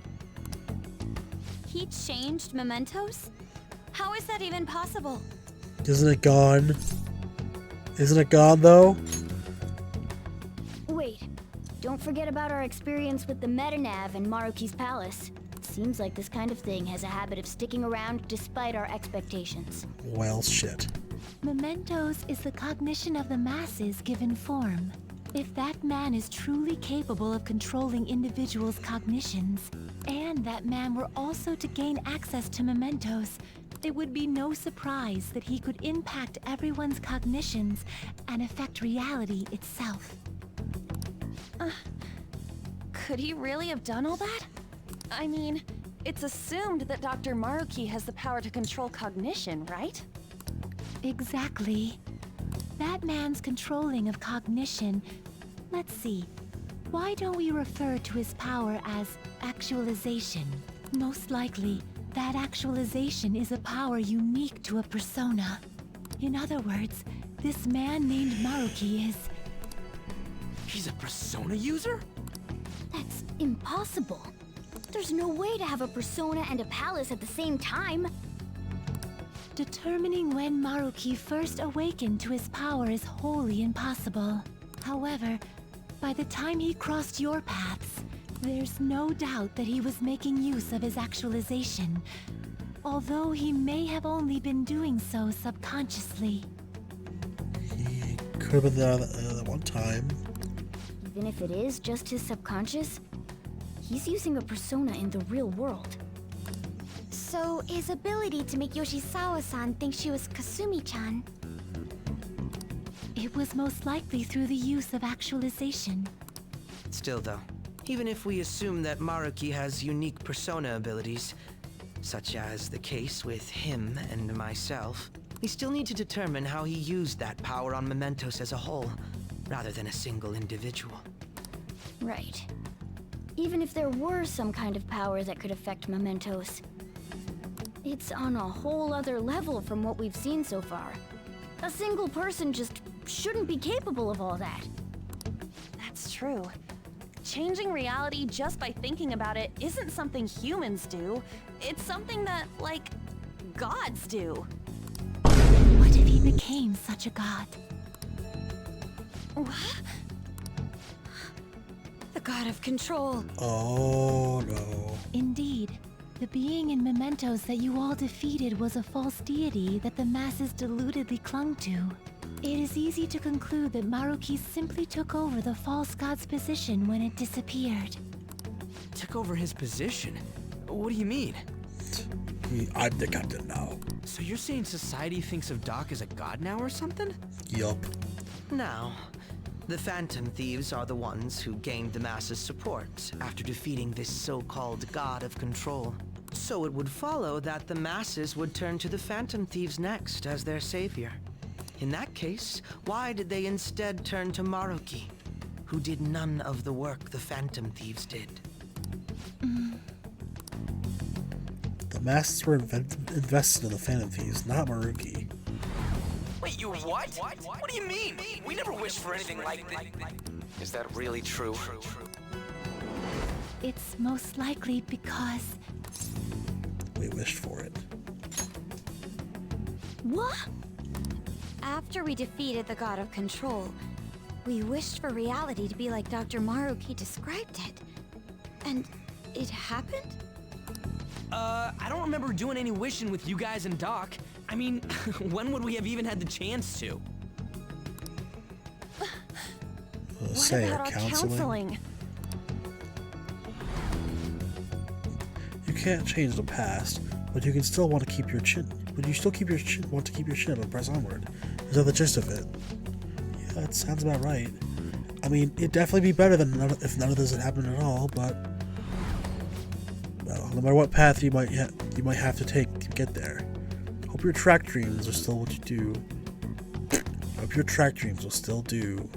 He changed mementos? How is that even possible?
Isn't it gone? Isn't it gone though?
Wait, don't forget about our experience with the Metanav and Maruki's palace. Seems like this kind of thing has a habit of sticking around despite our expectations.
Well, shit.
Mementos is the cognition of the masses given form. If that man is truly capable of controlling individuals' cognitions, and that man were also to gain access to mementos, it would be no surprise that he could impact everyone's cognitions and affect reality itself.
Could he really have done all that? I mean, it's assumed that Dr. Maruki has the power to control cognition, right?
Exactly. That man's controlling of cognition. Let's see. Why don't we refer to his power as actualization? Most likely, that actualization is a power unique to a persona. In other words, this man named Maruki is...
He's a persona user?
That's impossible. There's no way to have a persona and a palace at the same time.
Determining when Maruki first awakened to his power is wholly impossible. However, by the time he crossed your paths, there's no doubt that he was making use of his actualization, although he may have only been doing so subconsciously.
He could have been there that one time.
Even if it is just his subconscious, he's using a persona in the real world.
So, his ability to make Yoshizawa-san think she was Kasumi-chan.
It was most likely through the use of actualization.
Still though, even if we assume that Maruki has unique persona abilities, such as the case with him and myself, we still need to determine how he used that power on mementos as a whole, rather than a single individual.
Right. Even if there were some kind of power that could affect mementos, it's on a whole other level from what we've seen so far. A single person just shouldn't be capable of all that.
That's true. Changing reality just by thinking about it isn't something humans do. It's something that, like, gods do.
What if he became such a god?
What?
The god of control.
Oh no.
Indeed. The being in mementos that you all defeated was a false deity that the masses deludedly clung to. It is easy to conclude that Maruki simply took over the false god's position when it disappeared.
Took over his position? What do you mean?
I'm the captain now.
So you're saying society thinks of Doc as a god now or something?
Yup.
Now, the Phantom Thieves are the ones who gained the masses' support after defeating this so-called god of control. So it would follow that the masses would turn to the Phantom Thieves next as their savior. In that case, why did they instead turn to Maruki, who did none of the work the Phantom Thieves did?
The masses were invested in the Phantom Thieves, not Maruki.
Wait, you what? What do you mean? We never wished for anything like that.
Is that really true?
It's most likely because...
We wished for it.
What? After we defeated the god of control, we wished for reality to be like Dr. Maruki described it. And
It happened?
I don't remember doing any wishing with you guys and Doc. I mean, when would we have even had the chance to?
What about our counseling?
You can't change the past, but you can still want to keep your chin. But you still want to keep your chin up and press onward. Is that the gist of it? Yeah, that sounds about right. I mean, it'd definitely be better than if none of this had happened at all. But well, no matter what path you might have to take to get there, hope your track dreams are still what you do. Hope your track dreams will still do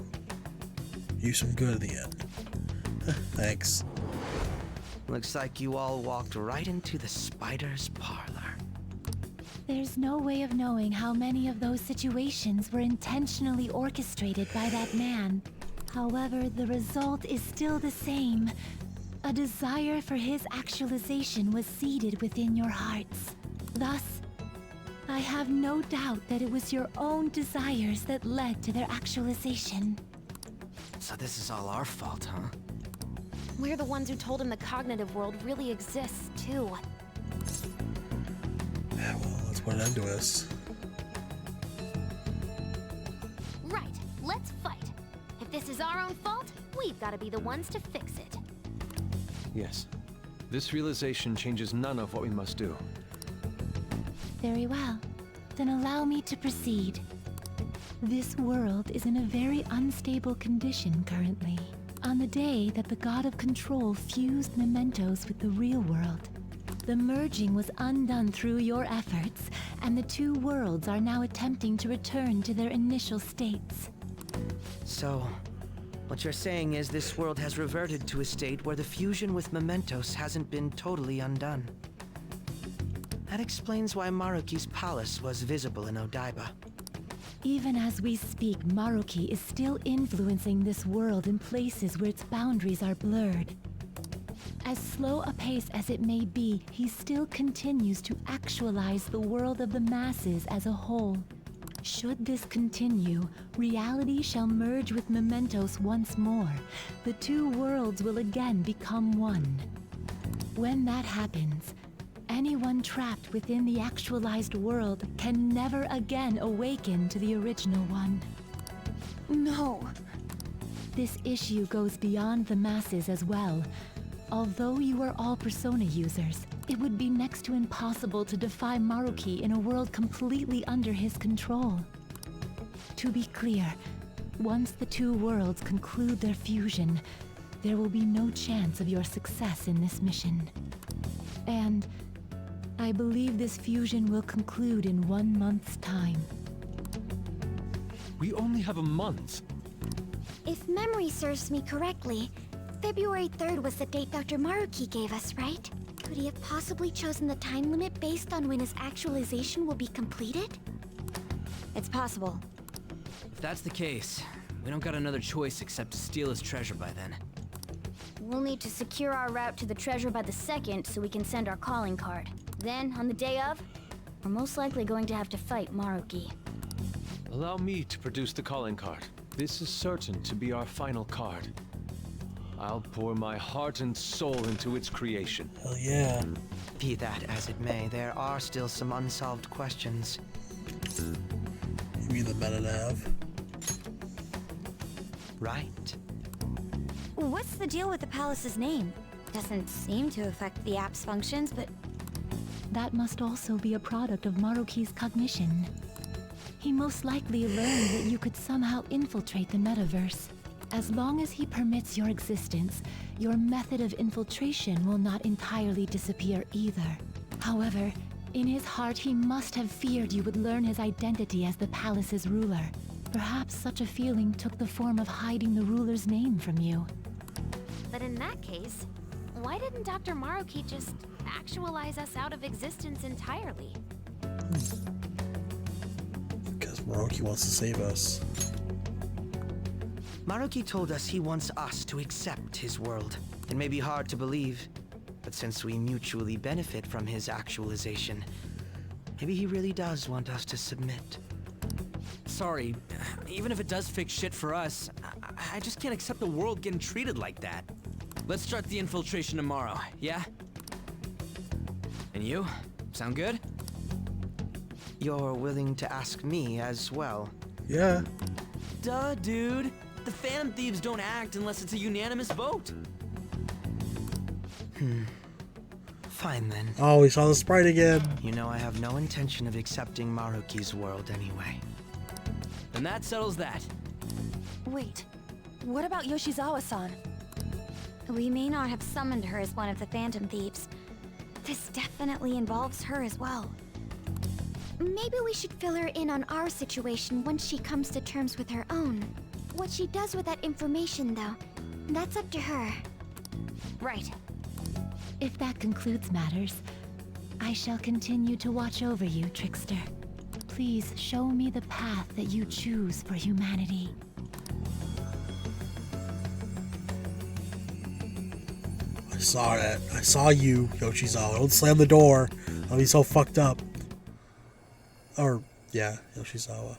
you some good in the end. Thanks.
Looks like you all walked right into the spider's parlor.
There's no way of knowing how many of those situations were intentionally orchestrated by that man. However, the result is still the same. A desire for his actualization was seeded within your hearts. Thus, I have no doubt that it was your own desires that led to their actualization.
So this is all our fault, huh?
We're the ones who told him the cognitive world really exists, too.
Yeah, well, that's what an end to us.
Right, let's fight. If this is our own fault, we've got to be the ones to fix it.
Yes. This realization changes none of what we must do.
Very well. Then allow me to proceed. This world is in a very unstable condition currently. On the day that the God of Control fused mementos with the real world, the merging was undone through your efforts, and the two worlds are now attempting to return to their initial states.
So, what you're saying is this world has reverted to a state where the fusion with mementos hasn't been totally undone. That explains why Maruki's palace was visible in Odaiba.
Even as we speak, Maruki is still influencing this world in places where its boundaries are blurred. As slow a pace as it may be, he still continues to actualize the world of the masses as a whole. Should this continue, reality shall merge with mementos once more. The two worlds will again become one. When that happens, anyone trapped within the actualized world can never again awaken to the original one.
No.
This issue goes beyond the masses as well. Although you are all Persona users, it would be next to impossible to defy Maruki in a world completely under his control. To be clear, once the two worlds conclude their fusion, there will be no chance of your success in this mission. And I believe this fusion will conclude in 1 month's time.
We only have a month.
If memory serves me correctly, February 3rd was the date Dr. Maruki gave us, right? Could he have possibly chosen the time limit based on when his actualization will be completed?
It's possible.
If that's the case, we don't got another choice except to steal his treasure by then.
We'll need to secure our route to the treasure by the 2nd so we can send our calling card. Then, on the day of, we're most likely going to have to fight Maruki.
Allow me to produce the calling card. This is certain to be our final card. I'll pour my heart and soul into its creation.
Hell yeah.
Be that as it may, there are still some unsolved questions.
You mean the meta-nav?
Right.
What's the deal with the palace's name? Doesn't seem to affect the app's functions, but...
That must also be a product of Maruki's cognition. He most likely learned that you could somehow infiltrate the metaverse. As long as he permits your existence, your method of infiltration will not entirely disappear either. However, in his heart he must have feared you would learn his identity as the palace's ruler. Perhaps such a feeling took the form of hiding the ruler's name from you.
But in that case, why didn't Dr. Maruki just actualize us out of existence entirely?
Because Maruki wants to save us.
Maruki told us he wants us to accept his world. It may be hard to believe, but since we mutually benefit from his actualization, maybe he really does want us to submit.
Sorry, even if it does fix shit for us, I just can't accept the world getting treated like that. Let's start the infiltration tomorrow, yeah? And you? Sound good?
You're willing to ask me as well?
Yeah.
Duh, dude. The Phantom Thieves don't act unless it's a unanimous vote.
Fine then.
Oh, we saw the sprite again.
You know I have no intention of accepting Maruki's world anyway.
And that settles that.
Wait, what about Yoshizawa-san?
We may not have summoned her as one of the Phantom Thieves. This definitely involves her as well. Maybe we should fill her in on our situation once she comes to terms with her own. What she does with that information, though, that's up to her.
Right.
If that concludes matters, I shall continue to watch over you, Trickster. Please show me the path that you choose for humanity.
I saw that. I saw you, Yoshizawa. Don't slam the door. I'll be so fucked up. Or, yeah, Yoshizawa.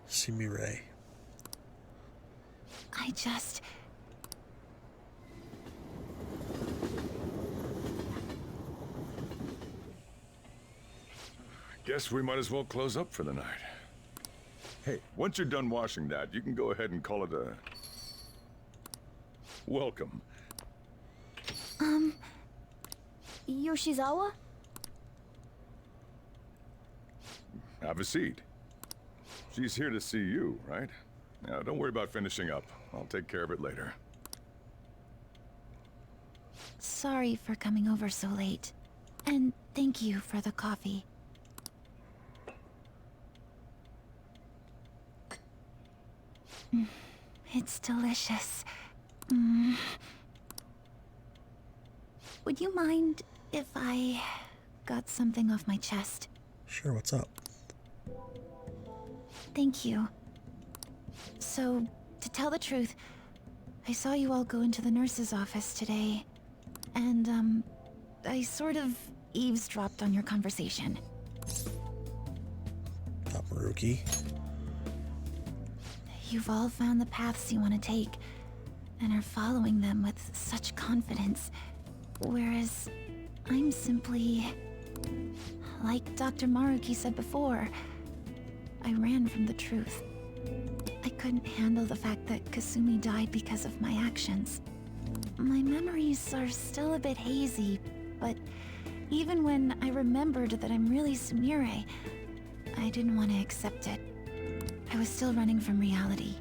Sumire.
I just...
Guess we might as well close up for the night. Hey, once you're done washing that, you can go ahead and call it a... welcome.
Yoshizawa?
Have a seat. She's here to see you, right? Now, don't worry about finishing up. I'll take care of it later.
Sorry for coming over so late. And thank you for the coffee. It's delicious. Would you mind if I got something off my chest?
Sure, what's up?
Thank you. So, to tell the truth, I saw you all go into the nurse's office today, and, I sort of eavesdropped on your conversation.
Maruki.
You've all found the paths you want to take, and are following them with such confidence, whereas I'm simply... Like Dr. Maruki said before, I ran from the truth. I couldn't handle the fact that Kasumi died because of my actions. My memories are still a bit hazy, but even when I remembered that I'm really Sumire, I didn't want to accept it. I was still running from reality,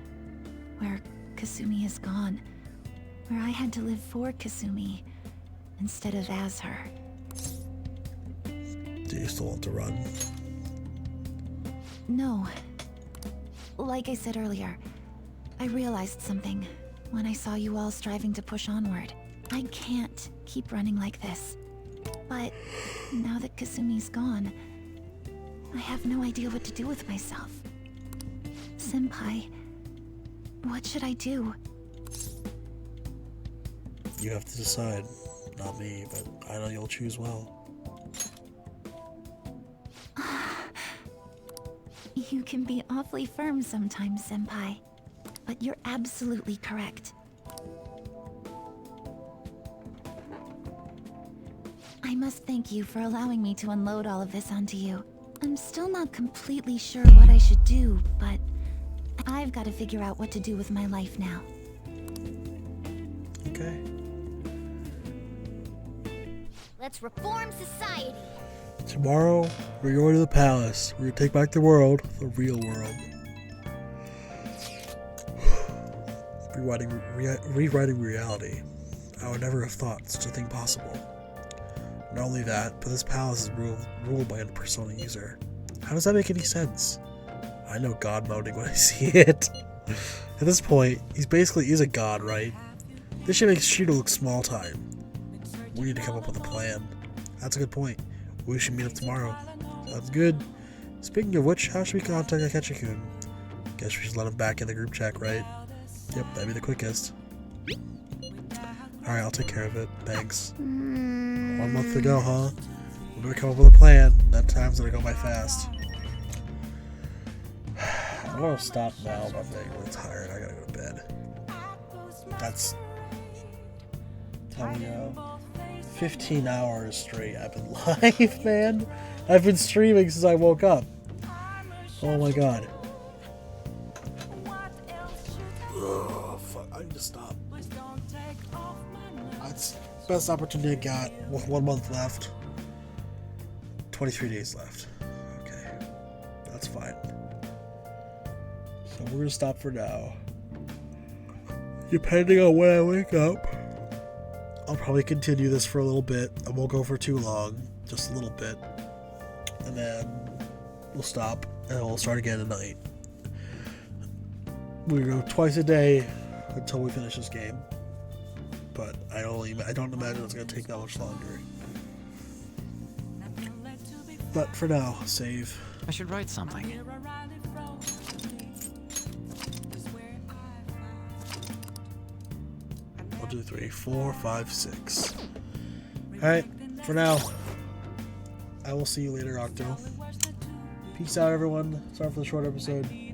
where Kasumi is gone, where I had to live for Kasumi instead of as her.
Do you still want to run?
No. Like I said earlier, I realized something when I saw you all striving to push onward. I can't keep running like this. But now that Kasumi's gone, I have no idea what to do with myself. Senpai, what should I do?
You have to decide. Not me, but I know you'll choose well.
You can be awfully firm sometimes, Senpai. But you're absolutely correct. I must thank you for allowing me to unload all of this onto you. I'm still not completely sure what I should do, but I've got to figure out what to do with my life now.
Okay.
Let's reform society.
Tomorrow, we're going to the palace. We're going to take back the world, the real world. Rewriting reality. I would never have thought such a thing possible. Not only that, but this palace is ruled by a Persona user. How does that make any sense? I know god moding when I see it. At this point, he's a god, right? This should make Shido look small time. We need to come up with a plan. That's a good point. We should meet up tomorrow. Sounds good. Speaking of which, how should we contact Akechi-kun? Guess we should let him back in the group chat, right? Yep, that'd be the quickest. Alright, I'll take care of it. Thanks. 1 month to go, huh? We're gonna come up with a plan. That time's gonna go by fast. I'm gonna stop now, but I'm really tired. I gotta go to bed. That's 15 hours straight I've been live, man. I've been streaming since I woke up. Oh my god. Ugh, fuck, I need to stop. That's best opportunity I got with 1 month left. 23 days left. Okay. That's fine. So we're gonna stop for now. Depending on when I wake up, I'll probably continue this for a little bit. I won't go for too long, just a little bit. And then we'll stop and we'll start again tonight. We go twice a day until we finish this game. But I don't imagine it's gonna take that much longer. But for now, save.
I should write something.
1, 2, 3, 4, 5, 6. Alright, for now, I will see you later, Octo. Peace out, everyone. Sorry for the short episode.